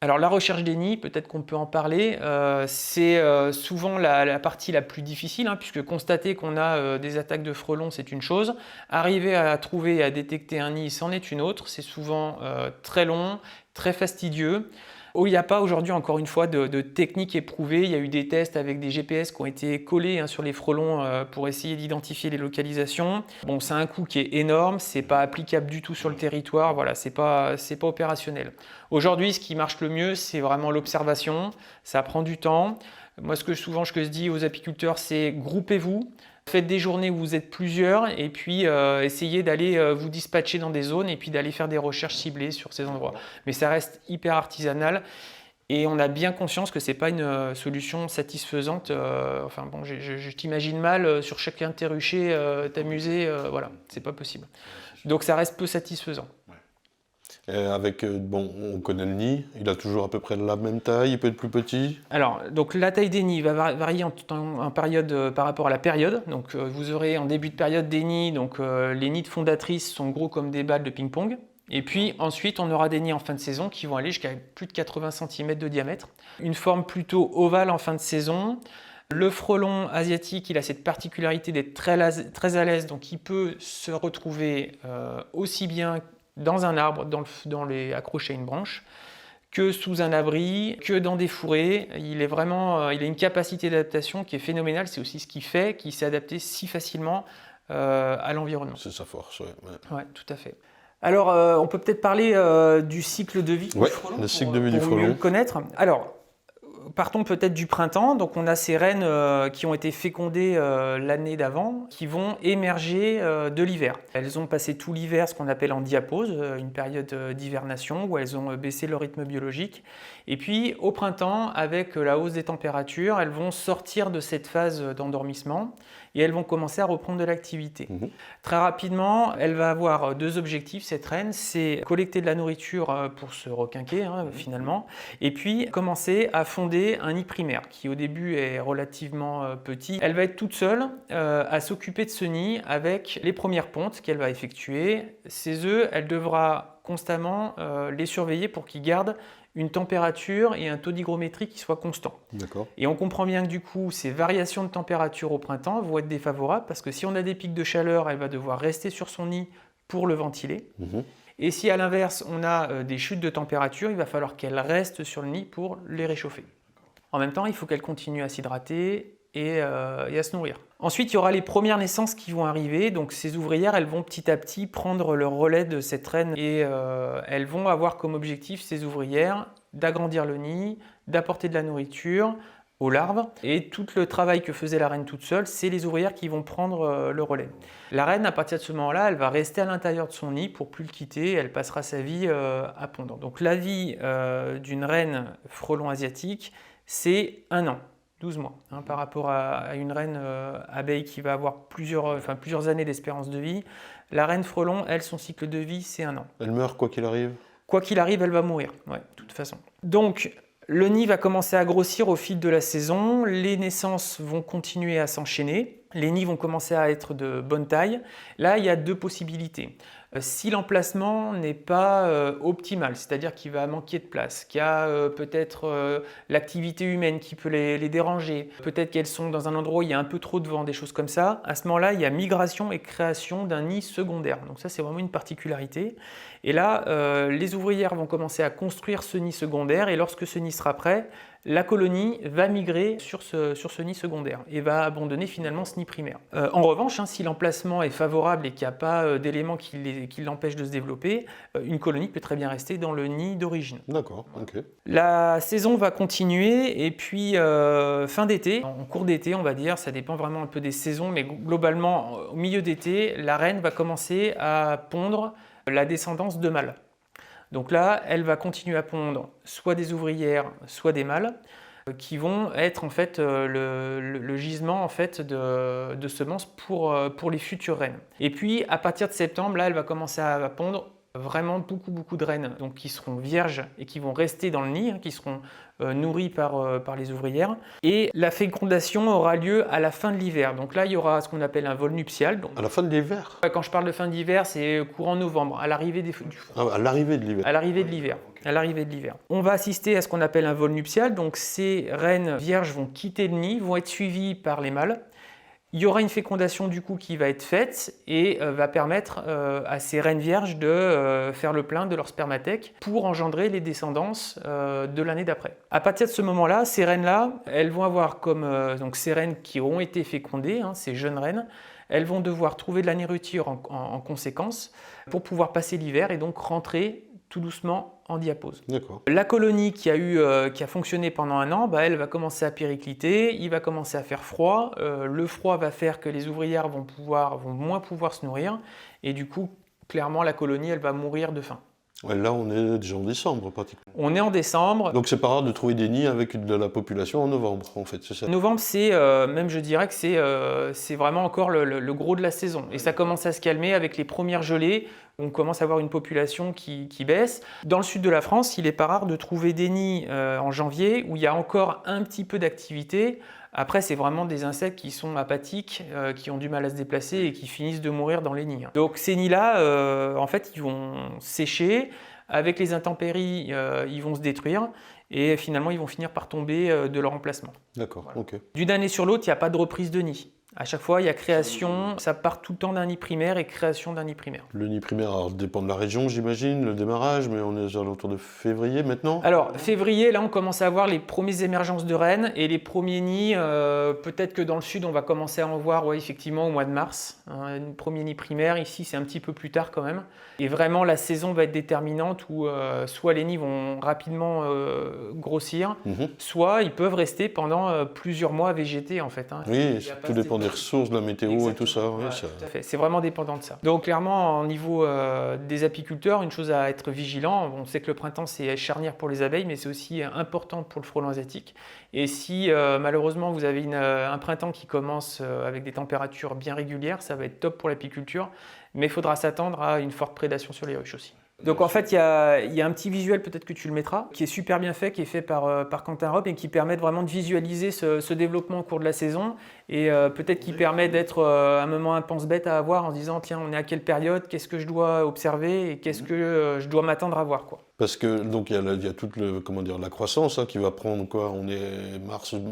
S2: Alors la recherche des nids, peut-être qu'on peut en parler, c'est souvent la partie la plus difficile, puisque constater qu'on a des attaques de frelons, c'est une chose. Arriver à trouver et à détecter un nid, c'en est une autre. C'est souvent très long, très fastidieux. Il n'y a pas aujourd'hui, encore une fois, de technique éprouvée. Il y a eu des tests avec des GPS qui ont été collés sur les frelons pour essayer d'identifier les localisations. Bon, c'est un coût qui est énorme, c'est pas applicable du tout sur le territoire, voilà, c'est pas opérationnel. Aujourd'hui, ce qui marche le mieux, c'est vraiment l'observation. Ça prend du temps. Moi, ce que je dis aux apiculteurs, c'est groupez-vous. Faites des journées où vous êtes plusieurs et puis essayez d'aller vous dispatcher dans des zones et puis d'aller faire des recherches ciblées sur ces endroits. Mais ça reste hyper artisanal et on a bien conscience que ce n'est pas une solution satisfaisante. Je t'imagine mal sur chacun de tes ruchers t'amuser, voilà, c'est pas possible. Donc ça reste peu satisfaisant.
S1: On connaît le nid, il a toujours à peu près la même taille, il peut être plus petit.
S2: Alors, donc la taille des nids va varier en période par rapport à la période. Donc, vous aurez en début de période des nids, donc les nids de fondatrices sont gros comme des balles de ping-pong. Et puis ensuite, on aura des nids en fin de saison qui vont aller jusqu'à plus de 80 cm de diamètre. Une forme plutôt ovale en fin de saison. Le frelon asiatique, il a cette particularité d'être très à l'aise, donc il peut se retrouver aussi bien dans un arbre, accroché à une branche, que sous un abri, que dans des fourrés. Il a une capacité d'adaptation qui est phénoménale. C'est aussi ce qui fait qu'il s'est adapté si facilement à l'environnement.
S1: C'est sa force, oui.
S2: Ouais, tout à fait. Alors, on peut peut-être parler du cycle de vie du frelon,
S1: le cycle de vie du frelon.
S2: Pour mieux le connaître. Alors, partons peut-être du printemps. Donc, on a ces reines qui ont été fécondées l'année d'avant, qui vont émerger de l'hiver. Elles ont passé tout l'hiver, ce qu'on appelle en diapause, une période d'hivernation où elles ont baissé leur rythme biologique. Et puis, au printemps, avec la hausse des températures, elles vont sortir de cette phase d'endormissement et elles vont commencer à reprendre de l'activité. Très rapidement, elle va avoir deux objectifs, cette reine, c'est collecter de la nourriture pour se requinquer finalement, et puis commencer à fonder un nid primaire qui au début est relativement petit. Elle va être toute seule à s'occuper de ce nid avec les premières pontes qu'elle va effectuer. Ces œufs, elle devra constamment les surveiller pour qu'ils gardent une température et un taux d'hygrométrie qui soient constants.
S1: D'accord.
S2: Et on comprend bien que du coup, ces variations de température au printemps vont être défavorables parce que si on a des pics de chaleur, elle va devoir rester sur son nid pour le ventiler. Et si à l'inverse, on a des chutes de température, il va falloir qu'elle reste sur le nid pour les réchauffer. En même temps, il faut qu'elle continue à s'hydrater et à se nourrir. Ensuite, il y aura les premières naissances qui vont arriver. Donc ces ouvrières, elles vont petit à petit prendre le relais de cette reine et elles vont avoir comme objectif, ces ouvrières, d'agrandir le nid, d'apporter de la nourriture aux larves. Et tout le travail que faisait la reine toute seule, c'est les ouvrières qui vont prendre le relais. La reine, à partir de ce moment-là, elle va rester à l'intérieur de son nid pour plus le quitter. Elle passera sa vie à pondre. Donc la vie d'une reine frelon asiatique, c'est 1 an. 12 mois, par rapport à une reine abeille qui va avoir plusieurs années d'espérance de vie. La reine frelon, elle, son cycle de vie, c'est 1 an.
S1: Elle meurt quoi qu'il arrive ?
S2: Quoi qu'il arrive, elle va mourir, ouais, de toute façon. Donc, Le nid va commencer à grossir au fil de la saison, les naissances vont continuer à s'enchaîner, les nids vont commencer à être de bonne taille. Là, il y a deux possibilités. Si l'emplacement n'est pas optimal, c'est-à-dire qu'il va manquer de place, qu'il y a peut-être l'activité humaine qui peut les déranger, peut-être qu'elles sont dans un endroit où il y a un peu trop de vent, des choses comme ça, à ce moment-là, il y a migration et création d'un nid secondaire. Donc ça, c'est vraiment une particularité. Et là, les ouvrières vont commencer à construire ce nid secondaire et lorsque ce nid sera prêt, la colonie va migrer sur ce nid secondaire et va abandonner finalement ce nid primaire. En revanche, si l'emplacement est favorable et qu'il n'y a pas d'éléments qui l'empêchent de se développer, une colonie peut très bien rester dans le nid d'origine.
S1: D'accord, ok.
S2: La saison va continuer et puis fin d'été, en cours d'été on va dire, ça dépend vraiment un peu des saisons, mais globalement au milieu d'été, la reine va commencer à pondre la descendance de mâles. Donc là, elle va continuer à pondre soit des ouvrières, soit des mâles, qui vont être en fait le gisement en fait de semences pour les futures reines. Et puis à partir de septembre, là, elle va commencer à pondre vraiment beaucoup de reines, donc qui seront vierges et qui vont rester dans le nid, qui seront nourries par les ouvrières. Et la fécondation aura lieu à la fin de l'hiver. Donc là, il y aura ce qu'on appelle un vol nuptial. Donc,
S1: À la fin de l'hiver?
S2: quand je parle de fin d'hiver, c'est courant novembre, à l'arrivée du
S1: Ah, à l'arrivée de l'hiver.
S2: à l'arrivée de l'hiver. À l'arrivée de l'hiver. On va assister à ce qu'on appelle un vol nuptial. Donc ces reines vierges vont quitter le nid, vont être suivies par les mâles. Il y aura une fécondation du coup qui va être faite et va permettre à ces reines vierges de faire le plein de leur spermathèque pour engendrer les descendances de l'année d'après. À partir de ce moment-là, ces reines-là, elles vont avoir comme donc ces reines qui auront été fécondées, ces jeunes reines, elles vont devoir trouver de la nourriture en conséquence pour pouvoir passer l'hiver et donc rentrer tout doucement en diapause.
S1: D'accord.
S2: La colonie qui a fonctionné pendant un an, elle va commencer à péricliter, il va commencer à faire froid. Le froid va faire que les ouvrières vont moins pouvoir se nourrir et du coup, clairement, la colonie, elle va mourir de faim.
S1: Ouais, là, on est déjà en décembre, pratiquement.
S2: On est en décembre.
S1: Donc, c'est pas rare de trouver des nids avec de la population en novembre, en fait, c'est ça?
S2: Novembre, même je dirais que c'est vraiment encore le gros de la saison. Et ça commence à se calmer avec les premières gelées. On commence à avoir une population qui baisse. Dans le sud de la France, il n'est pas rare de trouver des nids en janvier où il y a encore un petit peu d'activité. Après, c'est vraiment des insectes qui sont apathiques, qui ont du mal à se déplacer et qui finissent de mourir dans les nids. Donc ces nids-là, en fait, ils vont sécher. Avec les intempéries, ils vont se détruire et finalement, ils vont finir par tomber de leur emplacement.
S1: D'accord,
S2: Voilà.
S1: ok.
S2: D'une année sur l'autre, il n'y a pas de reprise de nid. À chaque fois, il y a création, ça part tout le temps d'un nid primaire et création d'un nid primaire.
S1: Le nid primaire alors, dépend de la région, j'imagine, le démarrage, mais on est aux alentours de février maintenant?
S2: Alors, février, là, on commence à avoir les premières émergences de reines et les premiers nids. Peut-être que dans le sud, on va commencer à en voir, effectivement, au mois de mars. Un premier nid primaire, ici, c'est un petit peu plus tard quand même. Et vraiment, la saison va être déterminante où soit les nids vont rapidement grossir, soit ils peuvent rester pendant plusieurs mois à végéter, en fait.
S1: Oui, tout dépend des ressources, de la météo.
S2: Exactement.
S1: Et tout ça.
S2: Voilà,
S1: Oui, ça...
S2: tout à fait. C'est vraiment dépendant de ça. Donc clairement, au niveau des apiculteurs, une chose à être vigilant, on sait que le printemps c'est charnière pour les abeilles, mais c'est aussi important pour le frelon asiatique. Et si malheureusement vous avez un printemps qui commence avec des températures bien régulières, ça va être top pour l'apiculture, mais il faudra s'attendre à une forte prédation sur les ruches aussi. Donc en fait, il y a un petit visuel, peut-être que tu le mettras, qui est super bien fait, qui est fait par Quentin Rob et qui permet vraiment de visualiser ce développement au cours de la saison et peut-être qui permet d'être un moment un pense-bête à avoir en se disant tiens, on est à quelle période, qu'est-ce que je dois observer et qu'est-ce que je dois m'attendre à voir, quoi.
S1: Parce que donc il y a toute la croissance qui va prendre quoi? On est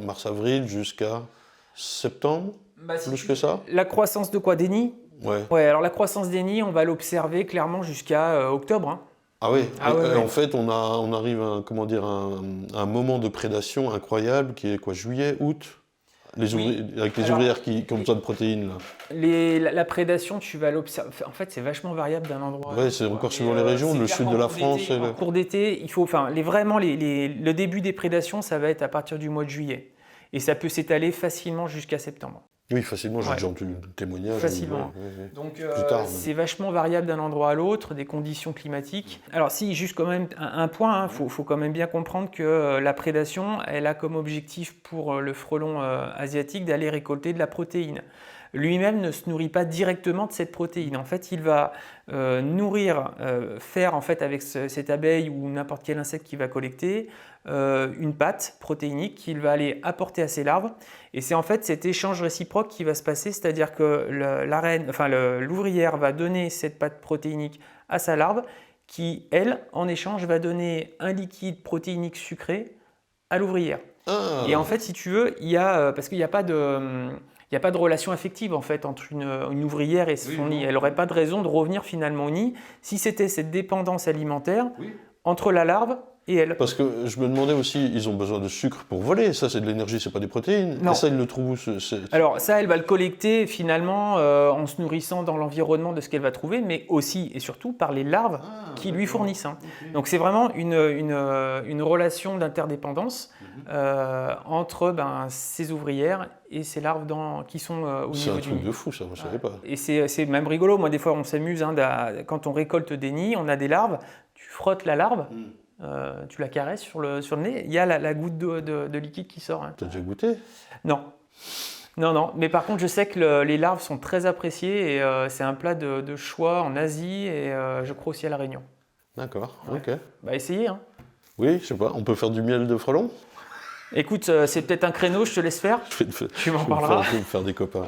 S1: mars-avril jusqu'à septembre, plus que ça?
S2: La croissance de quoi? Des nids? Ouais, alors la croissance des nids, on va l'observer clairement jusqu'à octobre.
S1: Ah oui,
S2: ouais.
S1: En fait, on arrive à un moment de prédation incroyable qui est quoi? Juillet, août? Avec les ouvrières qui ont besoin de protéines. Là.
S2: La prédation, tu vas l'observer. En fait, c'est vachement variable d'un endroit à l'autre.
S1: Oui, c'est encore suivant les régions, le sud de la France.
S2: En cours d'été, il faut, le début des prédations, ça va être à partir du mois de juillet. Et ça peut s'étaler facilement jusqu'à septembre.
S1: Oui, facilement, j'ai déjà entendu le témoignage.
S2: Facilement. Donc, c'est vachement variable d'un endroit à l'autre, des conditions climatiques. Alors, si, juste quand même un point, faut quand même bien comprendre que la prédation, elle a comme objectif pour le frelon asiatique d'aller récolter de la protéine. lui-même ne se nourrit pas directement de cette protéine. En fait, il va faire en fait avec cette abeille ou n'importe quel insecte qu'il va collecter, une pâte protéinique qu'il va aller apporter à ses larves. Et c'est en fait cet échange réciproque qui va se passer, c'est-à-dire que l'ouvrière va donner cette pâte protéinique à sa larve, qui, elle, en échange, va donner un liquide protéinique sucré à l'ouvrière.
S1: Ah.
S2: Et en fait, si tu veux, parce qu'il n'y a pas de relation affective en fait entre une ouvrière et son nid. Elle n'aurait pas de raison de revenir finalement au nid si c'était cette dépendance alimentaire entre la larve et elle.
S1: Parce que je me demandais aussi, ils ont besoin de sucre pour voler, ça c'est de l'énergie, c'est pas des protéines.
S2: Non.
S1: Et ça, ils le trouvent où
S2: Alors ça, elle va le collecter finalement en se nourrissant dans l'environnement de ce qu'elle va trouver, mais aussi et surtout par les larves qui lui fournissent. Okay. Donc c'est vraiment une relation d'interdépendance entre ces ouvrières et ces larves qui sont au niveau du nid.
S1: C'est un truc de fou ça, je ne savais pas.
S2: Et c'est même rigolo, moi des fois on s'amuse, quand on récolte des nids, on a des larves, tu frottes la larve, tu la caresses sur le nez, il y a la goutte de liquide qui sort.
S1: T'as déjà goûté?
S2: Non. Non, mais par contre je sais que les larves sont très appréciées et c'est un plat de choix en Asie et je crois aussi à La Réunion.
S1: D'accord,
S2: ouais.
S1: Ok.
S2: Bah essayez.
S1: Oui, je sais pas, on peut faire du miel de frelon?
S2: Écoute, c'est peut-être un créneau, je te laisse faire. Tu m'en parleras.
S1: Je vais me faire des copains.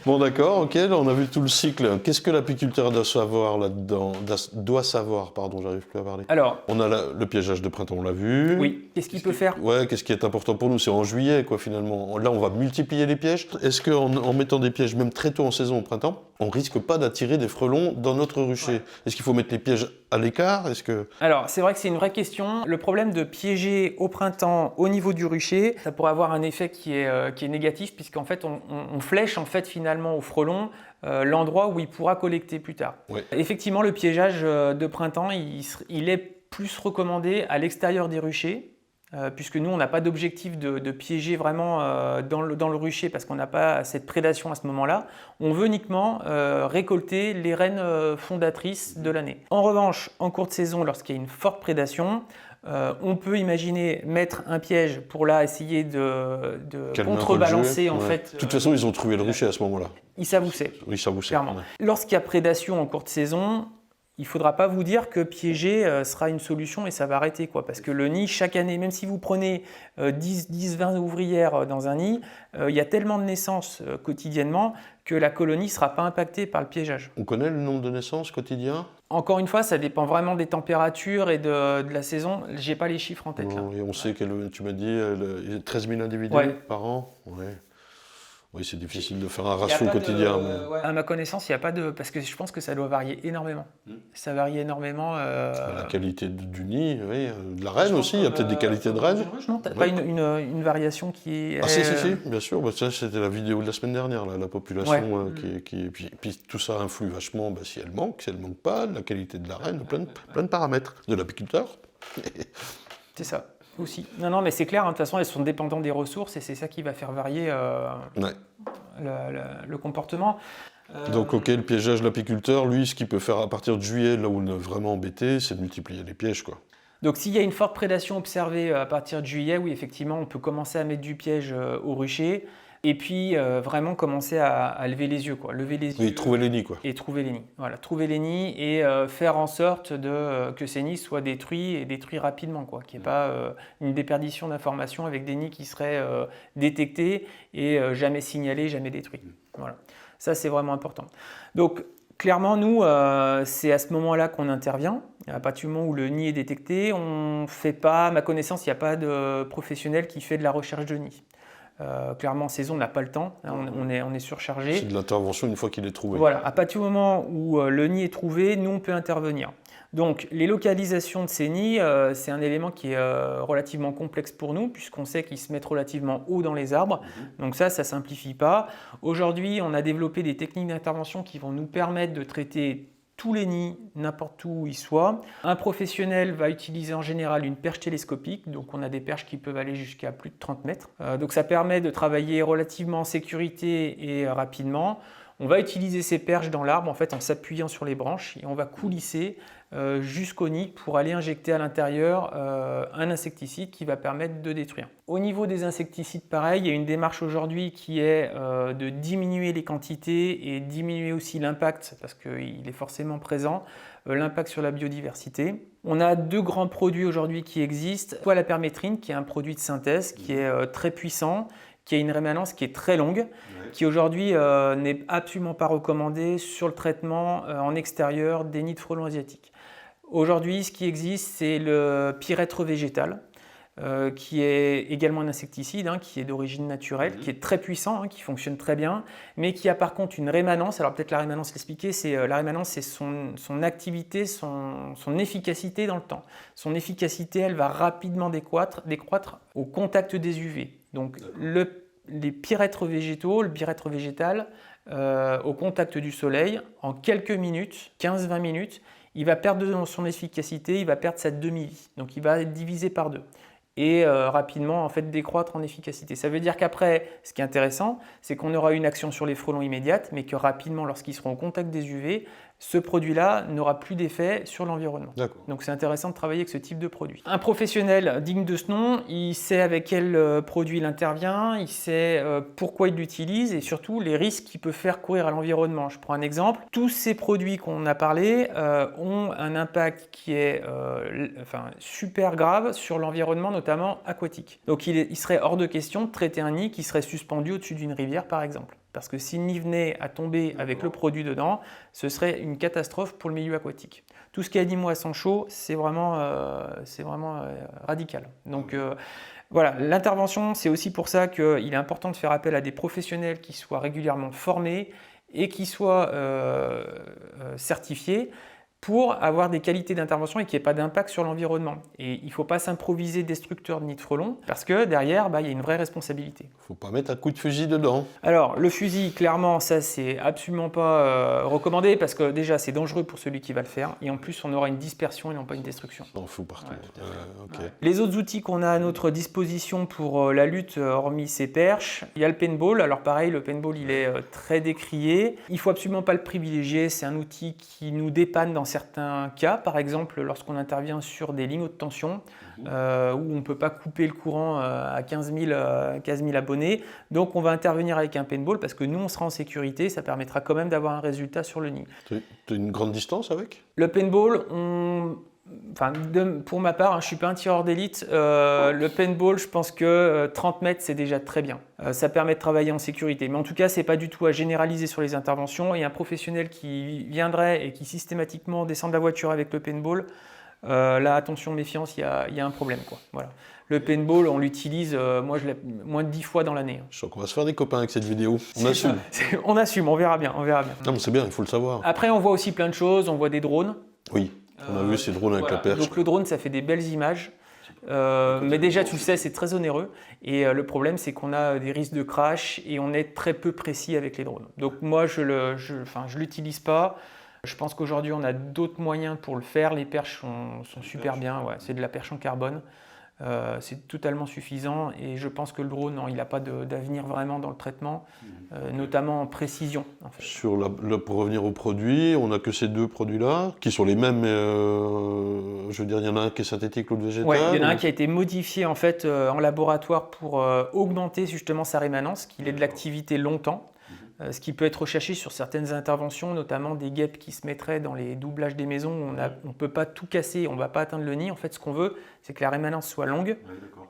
S1: Bon, d'accord, ok, là on a vu tout le cycle. Qu'est-ce que l'apiculteur doit savoir là-dedans? J'arrive plus à parler.
S2: Alors,
S1: on a le piégeage de printemps, on l'a vu.
S2: Oui, qu'est-ce qu'il peut faire?
S1: Ouais, qu'est-ce qui est important pour nous? C'est en juillet, quoi, finalement. Là, on va multiplier les pièges. Est-ce qu'en mettant des pièges, même très tôt en saison, au printemps, on risque pas d'attirer des frelons dans notre rucher? Est-ce qu'il faut mettre les pièges à l'écart?
S2: Alors, c'est vrai que c'est une vraie question. Le problème de piéger au printemps au niveau du rucher, ça pourrait avoir un effet qui est négatif, puisqu'en fait, on flèche en fait, finalement au frelon l'endroit où il pourra collecter plus tard.
S1: Ouais.
S2: Effectivement, le piégeage de printemps, il est plus recommandé à l'extérieur des ruchers, puisque nous, on n'a pas d'objectif de piéger vraiment dans le rucher parce qu'on n'a pas cette prédation à ce moment-là. On veut uniquement récolter les reines fondatrices de l'année. En revanche, en courte saison, lorsqu'il y a une forte prédation, on peut imaginer mettre un piège pour là essayer de contrebalancer en fait.
S1: De toute façon, ils ont trouvé le rucher à ce moment-là.
S2: Ils savent où c'est.
S1: Oui, ça vous sait.
S2: Clairement. Lorsqu'il y a prédation en courte saison, il ne faudra pas vous dire que piéger sera une solution et ça va arrêter, quoi. Parce que le nid, chaque année, même si vous prenez 10-20 ouvrières dans un nid, il y a tellement de naissances quotidiennement que la colonie ne sera pas impactée par le piégeage.
S1: On connaît le nombre de naissances quotidiens?
S2: Encore une fois, ça dépend vraiment des températures et de la saison. Je n'ai pas les chiffres en tête.
S1: Non,
S2: là.
S1: Et on sait que tu m'as dit 13 000 individus par an. Ouais. Oui, c'est difficile de faire un ratio quotidien.
S2: À ma connaissance, il n'y a pas de... Parce que je pense que ça doit varier énormément. Ça varie énormément.
S1: La qualité du nid, oui. De la reine aussi, il y a peut-être des qualités de reine.
S2: Non, tu n'as pas une variation qui est...
S1: Ah si, bien sûr. Bah, ça, c'était la vidéo de la semaine dernière, là, la population. Puis tout ça influe vachement si elle manque pas, la qualité de la reine, plein de paramètres. De l'apiculteur.
S2: C'est ça. Aussi. Non, mais c'est clair, de toute façon, elles sont dépendantes des ressources et c'est ça qui va faire varier le comportement.
S1: Donc, ok, le piégeage de l'apiculteur, lui, ce qu'il peut faire à partir de juillet, là où on est vraiment embêté, c'est de multiplier les pièges, quoi.
S2: Donc, s'il y a une forte prédation observée à partir de juillet, oui, effectivement, on peut commencer à mettre du piège au rucher. Et puis, vraiment commencer à lever les yeux, quoi. Lever les yeux.
S1: Oui, trouver les nids, quoi.
S2: Et trouver les nids. Voilà, trouver les nids et faire en sorte que ces nids soient détruits et détruits rapidement, quoi. Qu'il n'y ait pas une déperdition d'informations avec des nids qui seraient détectés et jamais signalés, jamais détruits. Voilà. Ça, c'est vraiment important. Donc, clairement, nous, c'est à ce moment-là qu'on intervient. À partir du moment où le nid est détecté, on fait pas, à ma connaissance, il n'y a pas de professionnel qui fait de la recherche de nid. Clairement, en saison, on n'a pas le temps, on est surchargé.
S1: C'est de l'intervention une fois qu'il est trouvé.
S2: Voilà, à partir du moment où le nid est trouvé, nous, on peut intervenir. Donc, les localisations de ces nids, c'est un élément qui est relativement complexe pour nous, puisqu'on sait qu'ils se mettent relativement haut dans les arbres. Donc ça ne simplifie pas. Aujourd'hui, on a développé des techniques d'intervention qui vont nous permettre de traiter tous les nids, n'importe où ils soient. Un professionnel va utiliser en général une perche télescopique, donc on a des perches qui peuvent aller jusqu'à plus de 30 mètres. Donc ça permet de travailler relativement en sécurité et rapidement. On va utiliser ces perches dans l'arbre en fait en s'appuyant sur les branches et on va coulisser jusqu'au nid pour aller injecter à l'intérieur un insecticide qui va permettre de détruire. Au niveau des insecticides, pareil, il y a une démarche aujourd'hui qui est de diminuer les quantités et diminuer aussi l'impact, parce qu'il est forcément présent, l'impact sur la biodiversité. On a 2 grands produits aujourd'hui qui existent, soit la permétrine, qui est un produit de synthèse qui est très puissant, qui a une rémanence qui est très longue, qui aujourd'hui n'est absolument pas recommandée sur le traitement en extérieur des nids de frelons asiatiques. Aujourd'hui, ce qui existe, c'est le pyrètre végétal, qui est également un insecticide, qui est d'origine naturelle, qui est très puissant, qui fonctionne très bien, mais qui a par contre une rémanence. Alors peut-être la rémanence, l'expliquer, la rémanence, c'est son activité, son efficacité dans le temps. Son efficacité, elle va rapidement décroître au contact des UV. Donc les pyrètres végétaux, le pyrètre végétal, au contact du soleil, en quelques minutes, 15-20 minutes, il va perdre son efficacité, il va perdre sa demi-vie. Donc il va être divisé par 2 et rapidement en fait décroître en efficacité. Ça veut dire qu'après, ce qui est intéressant, c'est qu'on aura une action sur les frelons immédiate, mais que rapidement, lorsqu'ils seront au contact des UV, ce produit-là n'aura plus d'effet sur l'environnement. Donc c'est intéressant de travailler avec ce type de produit. Un professionnel digne de ce nom, il sait avec quel produit il intervient, il sait pourquoi il l'utilise et surtout les risques qu'il peut faire courir à l'environnement. Je prends un exemple. Tous ces produits qu'on a parlé ont un impact qui est super grave sur l'environnement, notamment aquatique. Donc il serait hors de question de traiter un nid qui serait suspendu au-dessus d'une rivière, par exemple. Parce que s'il nid venait à tomber avec le produit dedans, ce serait une catastrophe pour le milieu aquatique. Tout ce qui est animaux à sang chaud, c'est vraiment radical. Donc voilà, l'intervention, c'est aussi pour ça qu'il est important de faire appel à des professionnels qui soient régulièrement formés et qui soient certifiés pour avoir des qualités d'intervention et qu'il n'y ait pas d'impact sur l'environnement. Et il ne faut pas s'improviser destructeur de nid de frelons parce que derrière, il y a une vraie responsabilité.
S1: Il ne faut pas mettre un coup de fusil dedans.
S2: Alors, le fusil, clairement, ça, c'est absolument pas recommandé parce que déjà, c'est dangereux pour celui qui va le faire et en plus, on aura une dispersion et non pas une destruction.
S1: On fout partout.
S2: Okay. Les autres outils qu'on a à notre disposition pour la lutte, hormis ces perches, il y a le paintball. Alors pareil, le paintball, il est très décrié. Il ne faut absolument pas le privilégier. C'est un outil qui nous dépanne dans certains cas, par exemple lorsqu'on intervient sur des lignes haute tension où on ne peut pas couper le courant à 15 000 abonnés. Donc on va intervenir avec un paintball parce que nous on sera en sécurité, ça permettra quand même d'avoir un résultat sur le nid.
S1: Tu as une grande distance avec ?
S2: Le paintball, pour ma part, je ne suis pas un tireur d'élite. Le paintball, je pense que 30 mètres, c'est déjà très bien. Ça permet de travailler en sécurité. Mais en tout cas, ce n'est pas du tout à généraliser sur les interventions. Et un professionnel qui viendrait et qui systématiquement descend de la voiture avec le paintball, là, attention, méfiance, il y a un problème, quoi. Voilà. Le paintball, on l'utilise, moi, je l'ai moins de 10 fois dans l'année.
S1: Je sens qu'on va se faire des copains avec cette vidéo. On assume.
S2: On assume, on verra bien.
S1: Non, mais c'est bien, il faut le savoir.
S2: Après, on voit aussi plein de choses. On voit des drones.
S1: Oui. On a vu ces drones avec la perche.
S2: Donc le drone, ça fait des belles images, mais déjà tu le sais, c'est très onéreux. Et le problème, c'est qu'on a des risques de crash et on est très peu précis avec les drones. Donc moi, je l'utilise pas. Je pense qu'aujourd'hui, on a d'autres moyens pour le faire. Les perches sont super bien. Ouais, c'est de la perche en carbone. C'est totalement suffisant et je pense que le drone, non, il n'a pas d'avenir vraiment dans le traitement, notamment en précision. En fait.
S1: Pour revenir aux produits, on n'a que ces 2 produits-là, qui sont les mêmes, je veux dire, il y en a un qui est synthétique, l'autre végétal.
S2: Oui, il y en a un qui a été modifié en fait en laboratoire pour augmenter justement sa rémanence, qu'il ait de l'activité longtemps. Ce qui peut être recherché sur certaines interventions, notamment des guêpes qui se mettraient dans les doublages des maisons où on ne peut pas tout casser, on ne va pas atteindre le nid. En fait, ce qu'on veut, c'est que la rémanence soit longue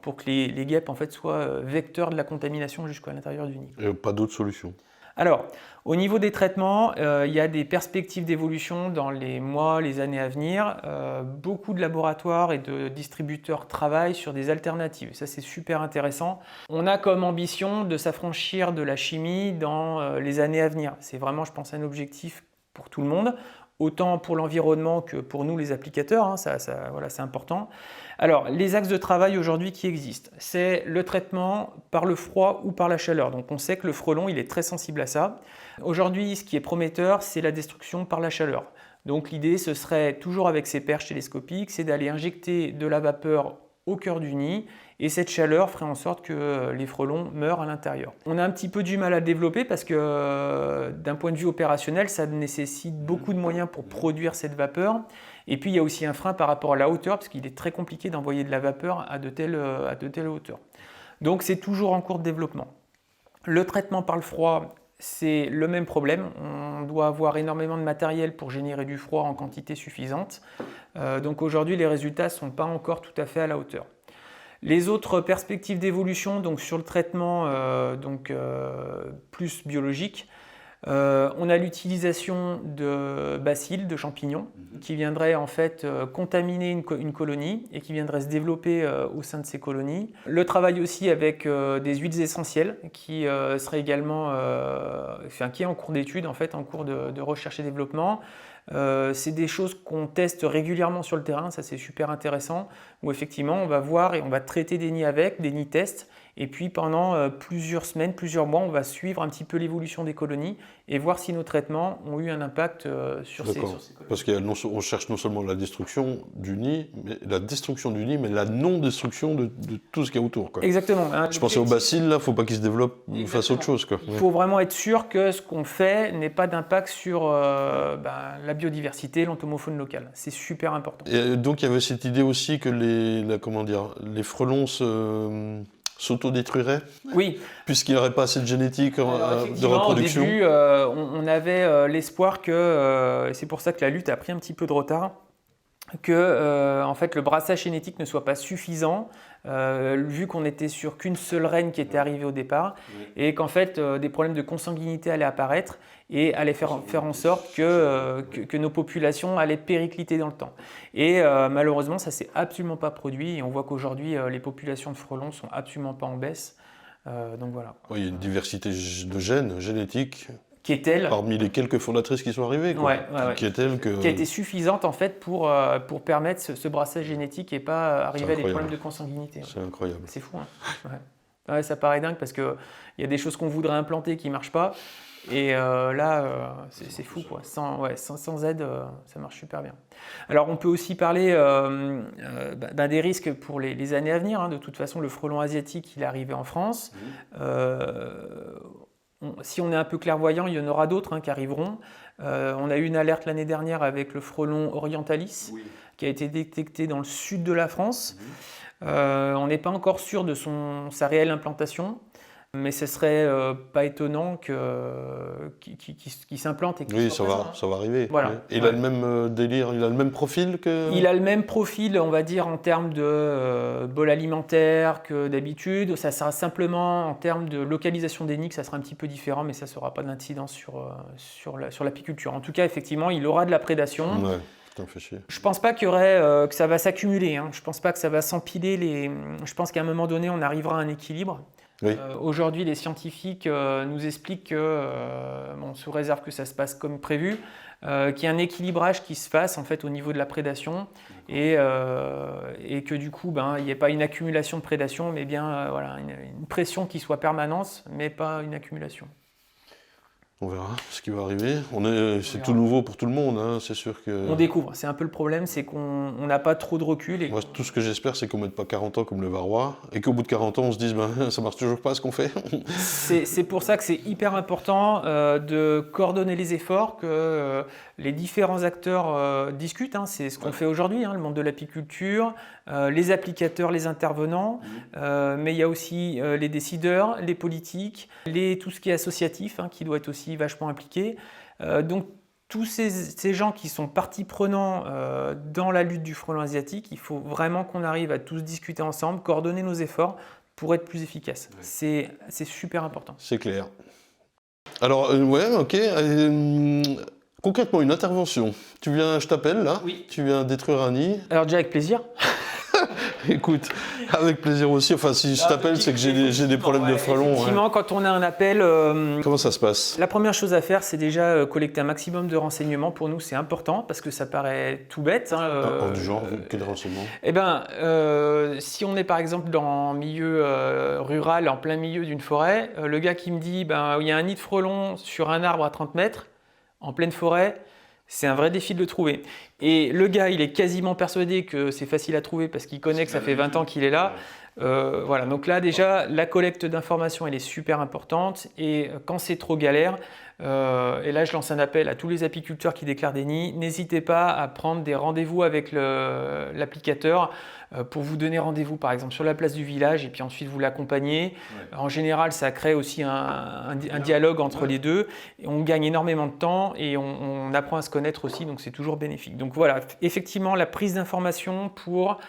S2: pour que les guêpes en fait, soient vecteurs de la contamination jusqu'à l'intérieur du nid.
S1: Et pas d'autre solution.
S2: Alors, au niveau des traitements, il y a des perspectives d'évolution dans les mois, les années à venir. Beaucoup de laboratoires et de distributeurs travaillent sur des alternatives. Ça, c'est super intéressant. On a comme ambition de s'affranchir de la chimie dans les années à venir. C'est vraiment, je pense, un objectif pour tout le monde, autant pour l'environnement que pour nous, les applicateurs. Voilà, c'est important. Alors, les axes de travail aujourd'hui qui existent, c'est le traitement par le froid ou par la chaleur. Donc, on sait que le frelon, il est très sensible à ça. Aujourd'hui, ce qui est prometteur, c'est la destruction par la chaleur. Donc, l'idée, ce serait toujours avec ces perches télescopiques, c'est d'aller injecter de la vapeur au cœur du nid, et cette chaleur ferait en sorte que les frelons meurent à l'intérieur. On a un petit peu du mal à le développer parce que d'un point de vue opérationnel, ça nécessite beaucoup de moyens pour produire cette vapeur. Et puis il y a aussi un frein par rapport à la hauteur, parce qu'il est très compliqué d'envoyer de la vapeur à de telles hauteurs. Donc c'est toujours en cours de développement. Le traitement par le froid, c'est le même problème. On doit avoir énormément de matériel pour générer du froid en quantité suffisante. Donc aujourd'hui, les résultats ne sont pas encore tout à fait à la hauteur. Les autres perspectives d'évolution, donc sur le traitement plus biologique, on a l'utilisation de bacilles, de champignons, qui viendraient en fait contaminer une colonie et qui viendraient se développer au sein de ces colonies. Le travail aussi avec des huiles essentielles, qui serait également, qui est en cours d'étude, en fait, en cours de recherche et développement. C'est des choses qu'on teste régulièrement sur le terrain, ça c'est super intéressant, où effectivement on va voir et on va traiter des nids avec, des nids tests, et puis pendant plusieurs semaines, plusieurs mois, on va suivre un petit peu l'évolution des colonies et voir si nos traitements ont eu un impact sur ces colonies.
S1: Parce qu'on cherche non seulement la destruction du nid, mais la non-destruction de tout ce qu'il y a autour, quoi.
S2: Exactement. Hein,
S1: je pensais aux bacilles, là, il ne faut pas qu'ils se développent face à autre chose, quoi.
S2: Il faut vraiment être sûr que ce qu'on fait n'ait pas d'impact sur la biodiversité, l'entomofaune locale. C'est super important.
S1: Et donc il y avait cette idée aussi que les frelons s'autodétruiraient.
S2: Oui.
S1: Puisqu'il n'y aurait pas assez de génétique de reproduction.
S2: Au début, on avait l'espoir que, et c'est pour ça que la lutte a pris un petit peu de retard, que en fait, le brassage génétique ne soit pas suffisant, vu qu'on était sur qu'une seule reine qui était arrivée au départ, et qu'en fait, des problèmes de consanguinité allaient apparaître et allaient faire en sorte que nos populations allaient péricliter dans le temps. Et malheureusement, ça ne s'est absolument pas produit, et on voit qu'aujourd'hui, les populations de frelons ne sont absolument pas en baisse. Donc voilà.
S1: Oui, il y a une diversité de gènes, génétiques.
S2: Qui est telle,
S1: parmi les quelques fondatrices qui sont arrivées, quoi. Qui a été suffisante
S2: en fait pour permettre ce brassage génétique et pas arriver à des problèmes de consanguinité.
S1: C'est incroyable.
S2: C'est fou. Hein. Ça paraît dingue parce qu'il y a des choses qu'on voudrait implanter qui ne marchent pas. Et là, c'est fou, quoi. Sans aide, ça marche super bien. Alors, on peut aussi parler des risques pour les années à venir. Hein. De toute façon, le frelon asiatique, il est arrivé en France. Si on est un peu clairvoyant, il y en aura d'autres qui arriveront. On a eu une alerte l'année dernière avec le frelon orientalis, qui a été détecté dans le sud de la France. On n'est pas encore sûr de sa réelle implantation. Mais ce serait pas étonnant qu'il s'implante.
S1: Oui, ça va arriver.
S2: Voilà.
S1: Et il a le même délire, il a le même profil que...
S2: Il a le même profil, on va dire, en termes de bol alimentaire que d'habitude. Ça sera simplement, en termes de localisation des nids, ça sera un petit peu différent, mais ça ne sera pas d'incidence sur l'apiculture. En tout cas, effectivement, il aura de la prédation.
S1: Ouais. Putain, fait chier.
S2: Je pense pas qu'il y aurait, que ça va s'accumuler. Hein. Je pense pas que ça va s'empiler. Je pense qu'à un moment donné, on arrivera à un équilibre.
S1: Oui.
S2: Aujourd'hui, les scientifiques nous expliquent que, sous réserve que ça se passe comme prévu, qu'il y a un équilibrage qui se fasse en fait au niveau de la prédation et que du coup, il n'y ait pas une accumulation de prédation, mais bien une pression qui soit permanente, mais pas une accumulation.
S1: On verra ce qui va arriver. C'est tout nouveau pour tout le monde, hein. C'est sûr que...
S2: On découvre, c'est un peu le problème, c'est qu'on n'a pas trop de recul.
S1: Moi, tout ce que j'espère, c'est qu'on ne mette pas 40 ans comme le varroa, et qu'au bout de 40 ans, on se dise, ça marche toujours pas ce qu'on fait.
S2: C'est pour ça que c'est hyper important de coordonner les efforts, que les différents acteurs discutent. Hein. C'est ce qu'on fait aujourd'hui, le monde de l'apiculture, les applicateurs, les intervenants, mais il y a aussi les décideurs, les politiques, tout ce qui est associatif, qui doit être aussi vachement impliqué. Donc tous ces gens qui sont partie prenante dans la lutte du frelon asiatique, il faut vraiment qu'on arrive à tous discuter ensemble, coordonner nos efforts pour être plus efficaces. Ouais. C'est super important.
S1: C'est clair. Alors, ok. Concrètement, une intervention. Je t'appelle là.
S2: Oui.
S1: Tu viens détruire un nid.
S2: Alors déjà avec plaisir.
S1: Écoute, avec plaisir aussi. Enfin, si je t'appelle, c'est que j'ai des problèmes de frelons.
S2: Effectivement, quand on a un appel...
S1: Comment ça se passe ?
S2: La première chose à faire, c'est déjà collecter un maximum de renseignements. Pour nous, c'est important parce que ça paraît tout bête.
S1: Du genre, quel renseignement ?
S2: Si on est par exemple dans un milieu rural, en plein milieu d'une forêt, le gars qui me dit il y a un nid de frelons sur un arbre à 30 mètres, en pleine forêt, c'est un vrai défi de le trouver. Et le gars, il est quasiment persuadé que c'est facile à trouver parce qu'il connaît que ça fait 20 ans qu'il est là. Voilà, donc là déjà, la collecte d'informations, elle est super importante. Et quand c'est trop galère, et là je lance un appel à tous les apiculteurs qui déclarent des nids, n'hésitez pas à prendre des rendez-vous avec l'applicateur pour vous donner rendez-vous par exemple sur la place du village et puis ensuite vous l'accompagnez. Ouais. En général, ça crée aussi un dialogue entre les deux. Et on gagne énormément de temps et on apprend à se connaître aussi, donc c'est toujours bénéfique. Donc voilà, effectivement, la prise d'informations pour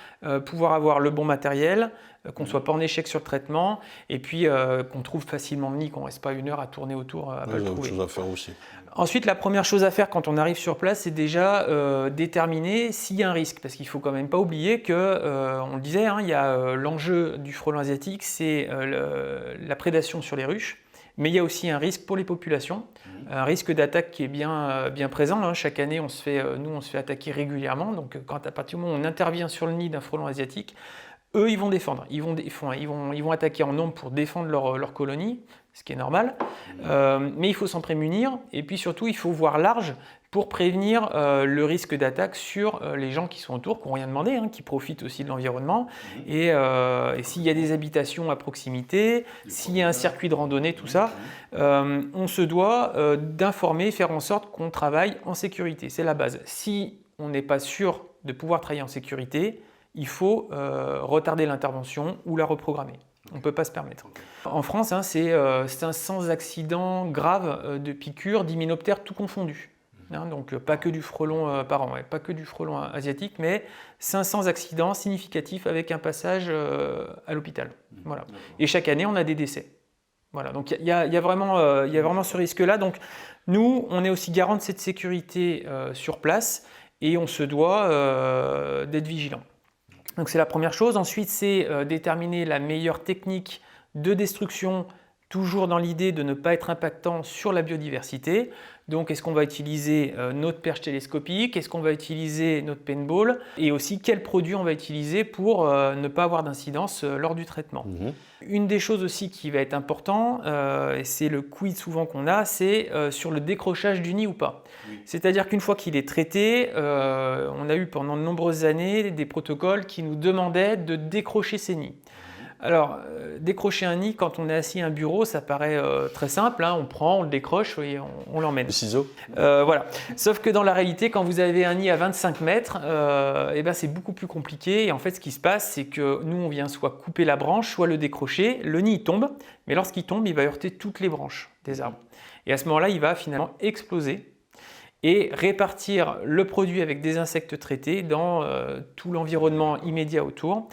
S2: pouvoir avoir le bon matériel, qu'on ne soit pas en échec sur le traitement et puis qu'on trouve facilement le nid, qu'on ne reste pas 1 heure à tourner autour à pas le trouver.
S1: Chose à faire aussi.
S2: Ensuite, la première chose à faire quand on arrive sur place, c'est déjà déterminer s'il y a un risque. Parce qu'il ne faut quand même pas oublier que, on le disait, il y a l'enjeu du frelon asiatique, c'est la prédation sur les ruches. Mais il y a aussi un risque pour les populations, un risque d'attaque qui est bien présent. Chaque année, on se fait attaquer régulièrement. Donc, à partir du moment où on intervient sur le nid d'un frelon asiatique, eux, ils vont défendre. Ils vont attaquer en nombre pour défendre leur colonie, ce qui est normal. Mais il faut s'en prémunir. Et puis surtout, il faut voir large pour prévenir le risque d'attaque sur les gens qui sont autour, qui n'ont rien demandé, qui profitent aussi de l'environnement. Et s'il y a des habitations à proximité, s'il y a un circuit de randonnée, tout ça, on se doit d'informer, faire en sorte qu'on travaille en sécurité. C'est la base. Si on n'est pas sûr de pouvoir travailler en sécurité, il faut retarder l'intervention ou la reprogrammer. On ne peut pas se permettre. En France, c'est un sans accident grave de piqûres d'hyménoptères tout confondu. Donc pas que du frelon par an, pas que du frelon asiatique, mais 500 accidents significatifs avec un passage à l'hôpital. Voilà. Et chaque année, on a des décès. Voilà. Donc il y a vraiment ce risque-là. Donc nous, on est aussi garant de cette sécurité sur place et on se doit d'être vigilant. Donc c'est la première chose. Ensuite, c'est déterminer la meilleure technique de destruction, toujours dans l'idée de ne pas être impactant sur la biodiversité. Donc est-ce qu'on va utiliser notre perche télescopique, est-ce qu'on va utiliser notre paintball et aussi quel produit on va utiliser pour ne pas avoir d'incidence lors du traitement. Une des choses aussi qui va être important, et c'est le quid souvent qu'on a, c'est sur le décrochage du nid ou pas. C'est-à-dire qu'une fois qu'il est traité, on a eu pendant de nombreuses années des protocoles qui nous demandaient de décrocher ces nids. Alors, décrocher un nid quand on est assis à un bureau, ça paraît très simple. On prend, on le décroche et on l'emmène.
S1: Les ciseaux.
S2: Voilà. Sauf que dans la réalité, quand vous avez un nid à 25 mètres, c'est beaucoup plus compliqué. Et en fait, ce qui se passe, c'est que nous, on vient soit couper la branche, soit le décrocher. Le nid tombe, mais lorsqu'il tombe, il va heurter toutes les branches des arbres. Et à ce moment-là, il va finalement exploser et répartir le produit avec des insectes traités dans tout l'environnement immédiat autour.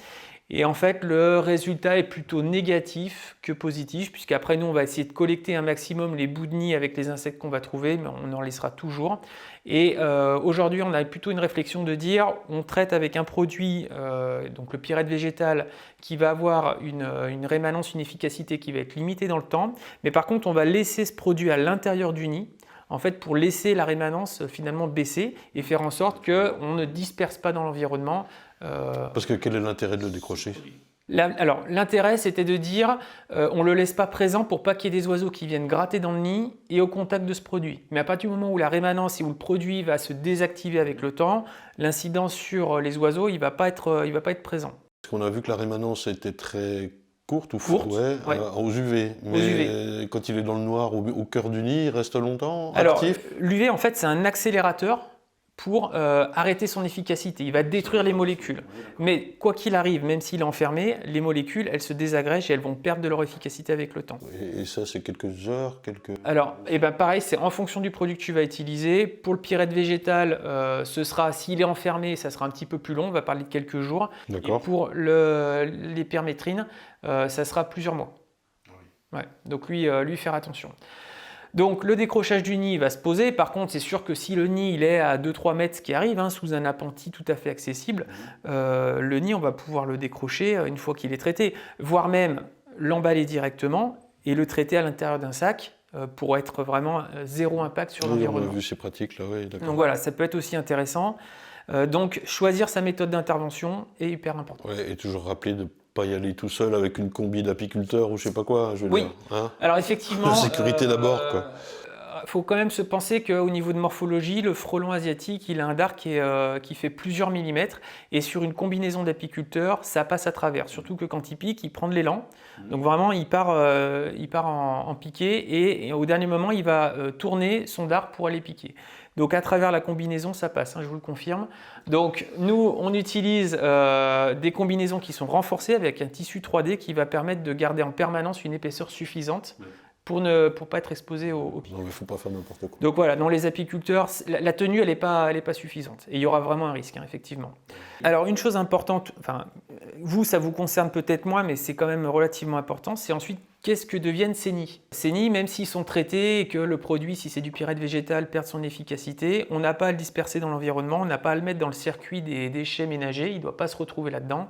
S2: Et en fait, le résultat est plutôt négatif que positif, puisqu'après nous, on va essayer de collecter un maximum les bouts de nid avec les insectes qu'on va trouver, mais on en laissera toujours. Et aujourd'hui, on a plutôt une réflexion de dire, on traite avec un produit, donc le pyrète végétal, qui va avoir une rémanence, une efficacité qui va être limitée dans le temps. Mais par contre, on va laisser ce produit à l'intérieur du nid, en fait, pour laisser la rémanence finalement baisser et faire en sorte qu'on ne disperse pas dans l'environnement.
S1: Parce que quel est l'intérêt de le décrocher ?
S2: Alors, l'intérêt, c'était de dire on ne le laisse pas présent pour pas qu'il y ait des oiseaux qui viennent gratter dans le nid et au contact de ce produit. Mais à partir du moment où la rémanence et où le produit va se désactiver avec le temps, l'incidence sur les oiseaux, il ne va pas être présent.
S1: Parce qu'on a vu que la rémanence était très courte, aux UV. Mais
S2: aux UV.
S1: Quand il est dans le noir, au cœur du nid, il reste longtemps
S2: Alors,
S1: actif.
S2: l'UV, en fait, c'est un accélérateur pour arrêter son efficacité. Il va détruire les molécules. Mais quoi qu'il arrive, même s'il est enfermé, les molécules, elles se désagrègent et elles vont perdre de leur efficacité avec le temps.
S1: Et ça, c'est quelques heures,
S2: Alors, pareil, c'est en fonction du produit que tu vas utiliser. Pour le pyrète végétal, ce sera, s'il est enfermé, ça sera un petit peu plus long, on va parler de quelques jours.
S1: D'accord.
S2: Et pour les permétrines, ça sera plusieurs mois. Ouais. Donc lui, faire attention. Donc le décrochage du nid va se poser. Par contre, c'est sûr que si le nid il est à 2-3 mètres, ce qui arrive, sous un appentis tout à fait accessible, le nid, on va pouvoir le décrocher une fois qu'il est traité, voire même l'emballer directement et le traiter à l'intérieur d'un sac pour être vraiment zéro impact sur l'environnement.
S1: On a vu ces pratiques là, oui, d'accord.
S2: Donc voilà, ça peut être aussi intéressant. Donc choisir sa méthode d'intervention est hyper important.
S1: Ouais, et toujours rappeler de pas y aller tout seul avec une combi d'apiculteur ou je sais pas quoi, je veux dire.
S2: Alors effectivement,
S1: la sécurité d'abord, quoi.
S2: faut quand même se penser qu'au niveau de morphologie, le frelon asiatique, il a un dard qui fait plusieurs millimètres, et sur une combinaison d'apiculteurs, ça passe à travers. Surtout que quand il pique, il prend de l'élan. Donc vraiment, il part en piqué, et au dernier moment, il va tourner son dard pour aller piquer. Donc à travers la combinaison, ça passe, je vous le confirme. Donc nous, on utilise des combinaisons qui sont renforcées avec un tissu 3D qui va permettre de garder en permanence une épaisseur suffisante pour ne pas être exposé au pic.
S1: Non, mais il ne faut pas faire n'importe quoi.
S2: Donc voilà, dans les apiculteurs, la tenue, elle n'est pas suffisante. Et il y aura vraiment un risque, effectivement. Alors une chose importante, vous, ça vous concerne peut-être moins, mais c'est quand même relativement important, c'est ensuite qu'est-ce que deviennent ces nids. Ces nids, même s'ils sont traités et que le produit, si c'est du pyrète végétal, perd son efficacité, on n'a pas à le disperser dans l'environnement, on n'a pas à le mettre dans le circuit des déchets ménagers, il ne doit pas se retrouver là-dedans.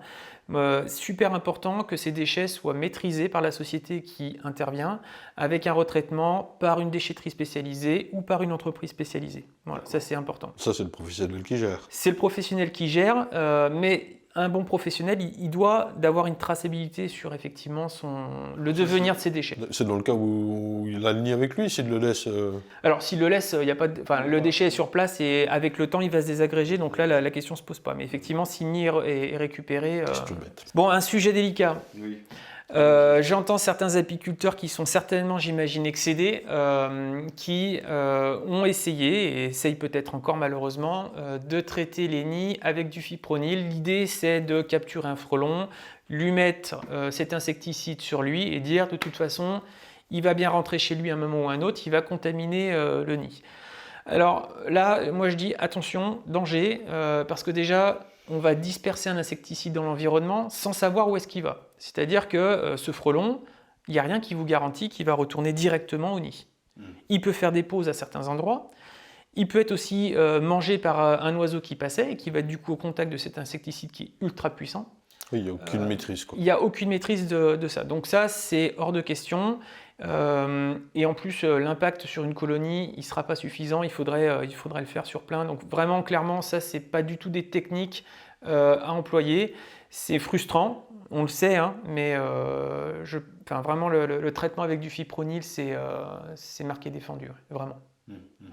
S2: Super important que ces déchets soient maîtrisés par la société qui intervient, avec un retraitement par une déchetterie spécialisée ou par une entreprise spécialisée. Voilà, ça c'est important.
S1: Ça, c'est le professionnel qui gère.
S2: C'est le professionnel qui gère, mais un bon professionnel, il doit d'avoir une traçabilité sur effectivement le devenir de ses déchets.
S1: C'est dans le cas où il a le nid avec lui, s'il le laisse...
S2: Alors s'il le laisse, il y a pas le déchet est sur place et avec le temps il va se désagréger, donc là la question ne se pose pas. Mais effectivement, si le nid est récupéré...
S1: C'est tout bête.
S2: Bon, un sujet délicat.
S3: Oui.
S2: J'entends certains apiculteurs qui sont certainement, j'imagine, excédés, qui ont essayé, et essayent peut-être encore malheureusement, de traiter les nids avec du fipronil. L'idée, c'est de capturer un frelon, lui mettre cet insecticide sur lui et dire de toute façon, il va bien rentrer chez lui à un moment ou à un autre, il va contaminer le nid. Alors là, moi je dis attention, danger, parce que déjà, on va disperser un insecticide dans l'environnement sans savoir où est-ce qu'il va. C'est-à-dire que ce frelon, il n'y a rien qui vous garantit qu'il va retourner directement au nid. Il peut faire des pauses à certains endroits. Il peut être aussi mangé par un oiseau qui passait et qui va être du coup au contact de cet insecticide qui est ultra puissant.
S1: Oui, il n'y a aucune maîtrise, quoi.
S2: Il n'y a aucune maîtrise de ça. Donc ça, c'est hors de question. Et en plus, l'impact sur une colonie, il ne sera pas suffisant. Il faudrait le faire sur plein. Donc vraiment, clairement, ça, ce n'est pas du tout des techniques à employer. C'est frustrant, on le sait, mais vraiment, le traitement avec du fipronil, c'est marqué défendu, vraiment.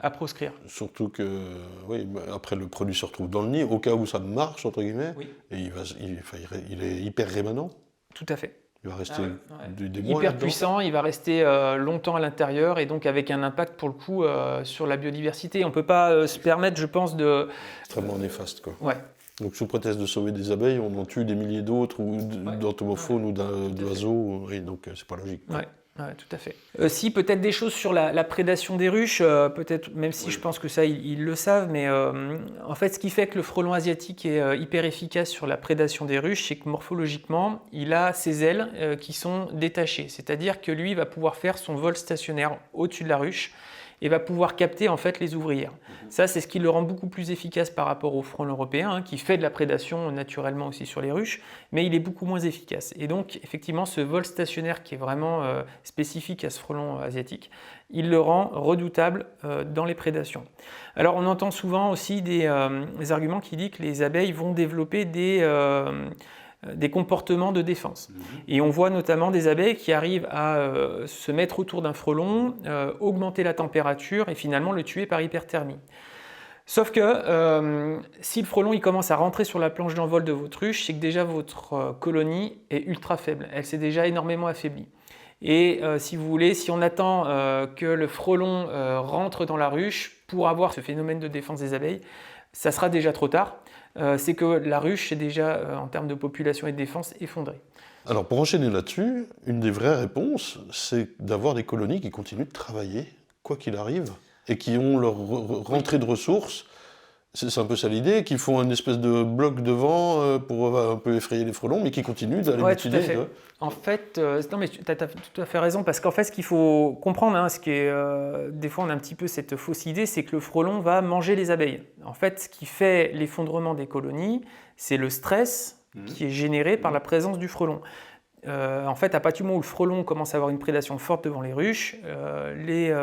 S2: À proscrire.
S1: Surtout que, oui, après le produit se retrouve dans le nid, au cas où ça marche, entre guillemets,
S2: Oui.
S1: et il est hyper rémanent.
S2: Tout à fait.
S1: Il va rester des mois
S2: hyper
S1: là-dedans.
S2: puissant, il va rester longtemps à l'intérieur et donc avec un impact pour le coup sur la biodiversité. On ne peut pas se permettre, je pense, de...
S1: Extrêmement néfaste, quoi.
S2: Ouais.
S1: Donc sous prétexte de sauver des abeilles, on en tue des milliers d'autres, ou d'entomophones ou d'oiseaux, et donc c'est pas logique.
S2: Ouais, tout à fait. Si, peut-être des choses sur la prédation des ruches, peut-être, même si je pense que ça, ils le savent, mais en fait, ce qui fait que le frelon asiatique est hyper efficace sur la prédation des ruches, c'est que morphologiquement, il a ses ailes qui sont détachées. C'est-à-dire que lui, il va pouvoir faire son vol stationnaire au-dessus de la ruche et va pouvoir capter en fait les ouvrières. Ça, c'est ce qui le rend beaucoup plus efficace par rapport au frelon européen, qui fait de la prédation naturellement aussi sur les ruches, mais il est beaucoup moins efficace. Et donc, effectivement, ce vol stationnaire qui est vraiment spécifique à ce frelon asiatique, il le rend redoutable dans les prédations. Alors, on entend souvent aussi des arguments qui disent que les abeilles vont développer des comportements de défense. Et on voit notamment des abeilles qui arrivent à se mettre autour d'un frelon, augmenter la température et finalement le tuer par hyperthermie. Sauf que si le frelon il commence à rentrer sur la planche d'envol de votre ruche, c'est que déjà votre colonie est ultra faible, elle s'est déjà énormément affaiblie. Et si vous voulez, si on attend que le frelon rentre dans la ruche pour avoir ce phénomène de défense des abeilles, ça sera déjà trop tard. C'est que la ruche est déjà, en termes de population et de défense, effondrée.
S1: Alors pour enchaîner là-dessus, une des vraies réponses, c'est d'avoir des colonies qui continuent de travailler, quoi qu'il arrive, et qui ont leur rentrée de ressources. C'est un peu ça l'idée, qui font une espèce de bloc devant pour un peu effrayer les frelons, mais qui continuent d'aller butiner.
S2: Tout à fait. En fait, non mais tu as tout à fait raison, parce qu'en fait, ce qu'il faut comprendre, ce qui est, des fois on a un petit peu cette fausse idée, c'est que le frelon va manger les abeilles. En fait, ce qui fait l'effondrement des colonies, c'est le stress qui est généré par la présence du frelon. En fait, à partir du moment où le frelon commence à avoir une prédation forte devant les ruches, les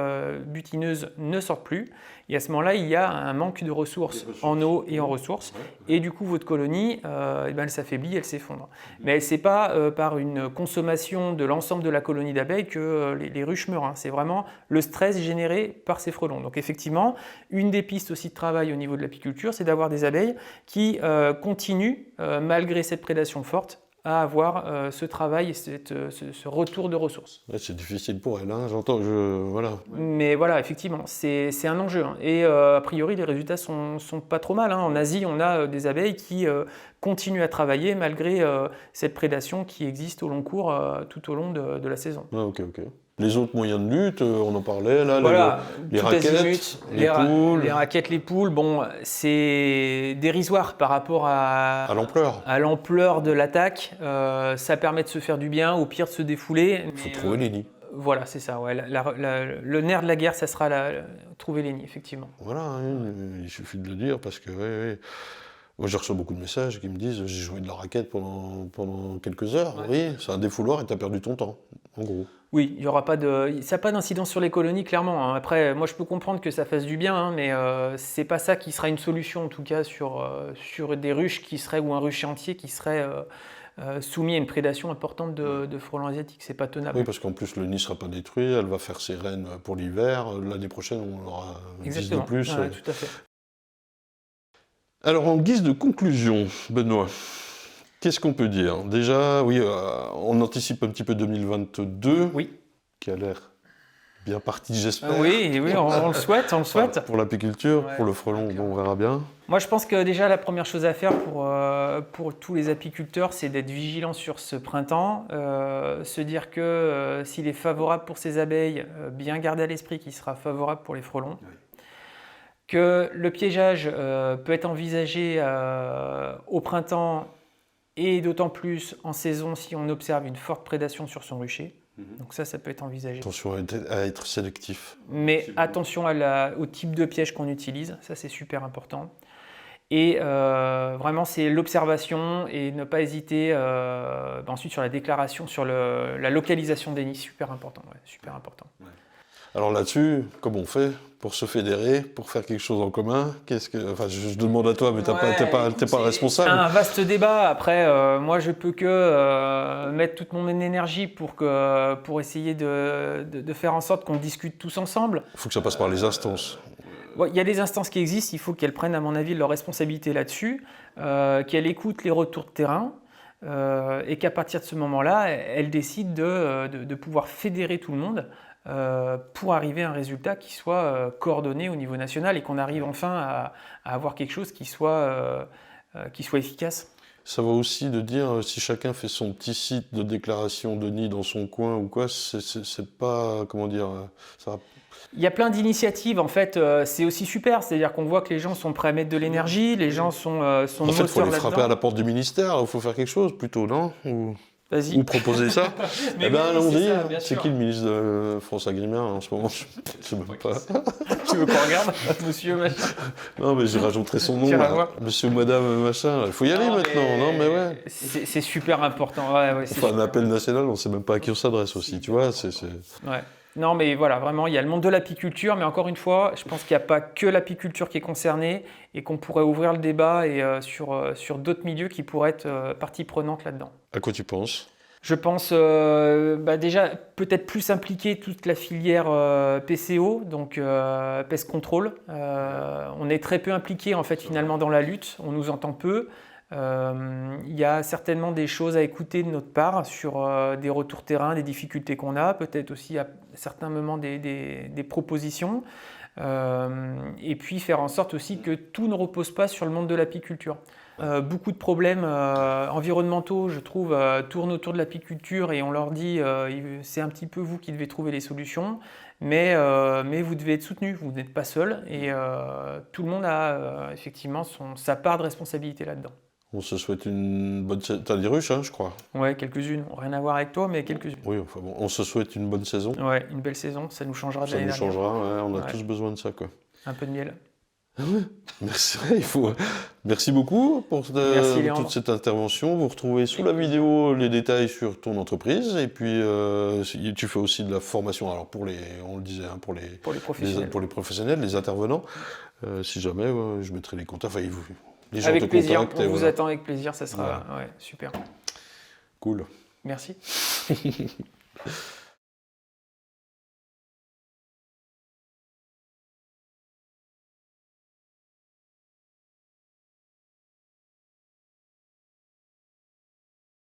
S2: butineuses ne sortent plus. Et à ce moment-là, il y a un manque de ressources en eau et en ressources. Et du coup, votre colonie, elle s'affaiblit, elle s'effondre. Mais ce n'est pas par une consommation de l'ensemble de la colonie d'abeilles que les ruches meurent. C'est vraiment le stress généré par ces frelons. Donc effectivement, une des pistes aussi de travail au niveau de l'apiculture, c'est d'avoir des abeilles qui continuent, malgré cette prédation forte, à avoir ce travail et ce retour de ressources.
S1: Ouais, c'est difficile pour elle, hein, j'entends, voilà.
S2: Mais voilà, effectivement, c'est un enjeu. Et a priori, les résultats sont pas trop mal. En Asie, on a des abeilles qui continuent à travailler malgré cette prédation qui existe au long cours tout au long de la saison.
S1: Ah, ok. Les autres moyens de lutte, on en parlait, là,
S2: voilà,
S1: les raquettes, les poules.
S2: Les raquettes, les poules, bon, c'est dérisoire par rapport à l'ampleur de l'attaque. Ça permet de se faire du bien, au pire de se défouler.
S1: Il faut trouver les nids.
S2: Voilà, c'est ça. Ouais. Le nerf de la guerre, ça sera trouver les nids, effectivement.
S1: Voilà, il suffit de le dire parce que ouais. Moi, je reçois beaucoup de messages qui me disent j'ai joué de la raquette pendant quelques heures. Ouais. Oui, c'est un défouloir et tu as perdu ton temps, en gros.
S2: Oui, il y aura pas de, ça n'a pas d'incidence sur les colonies, clairement. Après, moi, je peux comprendre que ça fasse du bien, mais c'est pas ça qui sera une solution, en tout cas, sur des ruches ou un rucher entier qui serait soumis à une prédation importante de frelons asiatiques. C'est pas tenable.
S1: Oui, parce qu'en plus, le nid ne sera pas détruit, elle va faire ses reines pour l'hiver. L'année prochaine, on aura 10 de plus.
S2: Ouais, tout à fait.
S1: Alors, en guise de conclusion, Benoît, qu'est-ce qu'on peut dire? Déjà, oui, on anticipe un petit peu 2022, qui a l'air bien parti, j'espère.
S2: Oui, on le souhaite,
S1: Pour l'apiculture, pour le frelon, bon, on verra bien.
S2: Moi, je pense que déjà, la première chose à faire pour tous les apiculteurs, c'est d'être vigilant sur ce printemps, se dire que s'il est favorable pour ces abeilles, bien garder à l'esprit qu'il sera favorable pour les frelons. Oui. Que le piégeage peut être envisagé au printemps et d'autant plus en saison si on observe une forte prédation sur son rucher. Donc ça peut être envisagé.
S1: Attention à être sélectif.
S2: Mais attention au type de piège qu'on utilise, ça c'est super important. Et vraiment c'est l'observation et ne pas hésiter ensuite sur la déclaration, sur la localisation des nids, super important. Ouais.
S1: Alors là-dessus, comment on fait pour se fédérer, pour faire quelque chose en commun? Je demande à toi, mais t'es pas responsable.
S2: C'est un vaste débat. Après, moi, je peux que mettre toute mon énergie pour essayer de faire en sorte qu'on discute tous ensemble.
S1: Il faut que ça passe par les instances.
S2: Il y a des instances qui existent, il faut qu'elles prennent, à mon avis, leur responsabilité là-dessus, qu'elles écoutent les retours de terrain et qu'à partir de ce moment-là, elles décident de pouvoir fédérer tout le monde pour arriver à un résultat qui soit coordonné au niveau national et qu'on arrive enfin à avoir quelque chose qui soit efficace.
S1: Ça va aussi de dire, si chacun fait son petit site de déclaration de nid dans son coin ou quoi, c'est pas, comment dire, ça va...
S2: Il y a plein d'initiatives, en fait, c'est aussi super, c'est-à-dire qu'on voit que les gens sont prêts à mettre de l'énergie, les gens sont
S1: en fait, il faut aller frapper à la porte du ministère, il faut faire quelque chose plutôt, non? Ou proposer ça. Eh bien, allons-y. C'est qui le ministre de France Agrimaire en ce moment? Je sais même pas.
S2: Tu veux qu'on regarde, monsieur machin?
S1: Non, mais j'ai rajouté son nom. Monsieur ou madame machin. Il faut y aller maintenant. Non, mais ouais.
S2: C'est super important. Ouais,
S1: enfin, un appel national, on ne sait même pas à qui on s'adresse aussi, tu vois.
S2: Ouais. Non, mais voilà, vraiment, il y a le monde de l'apiculture, mais encore une fois, je pense qu'il n'y a pas que l'apiculture qui est concernée et qu'on pourrait ouvrir le débat sur d'autres milieux qui pourraient être partie prenante là-dedans.
S1: À quoi tu penses?
S2: Je pense déjà peut-être plus impliquer toute la filière PCO, donc pest control. On est très peu impliqué en fait finalement dans la lutte, on nous entend peu. Il y a certainement des choses à écouter de notre part sur des retours terrain, des difficultés qu'on a, peut-être aussi à certains moments des propositions, et puis faire en sorte aussi que tout ne repose pas sur le monde de l'apiculture. Beaucoup de problèmes environnementaux, je trouve, tournent autour de l'apiculture et on leur dit c'est un petit peu vous qui devez trouver les solutions, mais vous devez être soutenus, vous n'êtes pas seul et tout le monde a effectivement sa part de responsabilité là-dedans.
S1: On se souhaite une bonne saison. T'as des ruches, hein, je crois.
S2: Ouais, quelques-unes. Rien à voir avec toi, mais quelques-unes.
S1: Oui, enfin bon, on se souhaite une bonne saison.
S2: Ouais, une belle saison, ça nous changera de l'année dernière.
S1: Ça nous changera, ouais, on a tous besoin de ça, quoi.
S2: Un peu de miel.
S1: Merci, merci beaucoup pour
S2: Merci, Léandre.
S1: toute cette intervention. Vous retrouvez sous la vidéo les détails sur ton entreprise. Et puis, tu fais aussi de la formation, alors on le disait, hein, pour les professionnels, les intervenants. Si jamais, je mettrai les contacts. Enfin, les gens
S2: Avec
S1: te
S2: plaisir,
S1: contactent.
S2: on vous attend avec plaisir, ça sera super.
S1: Cool.
S2: Merci.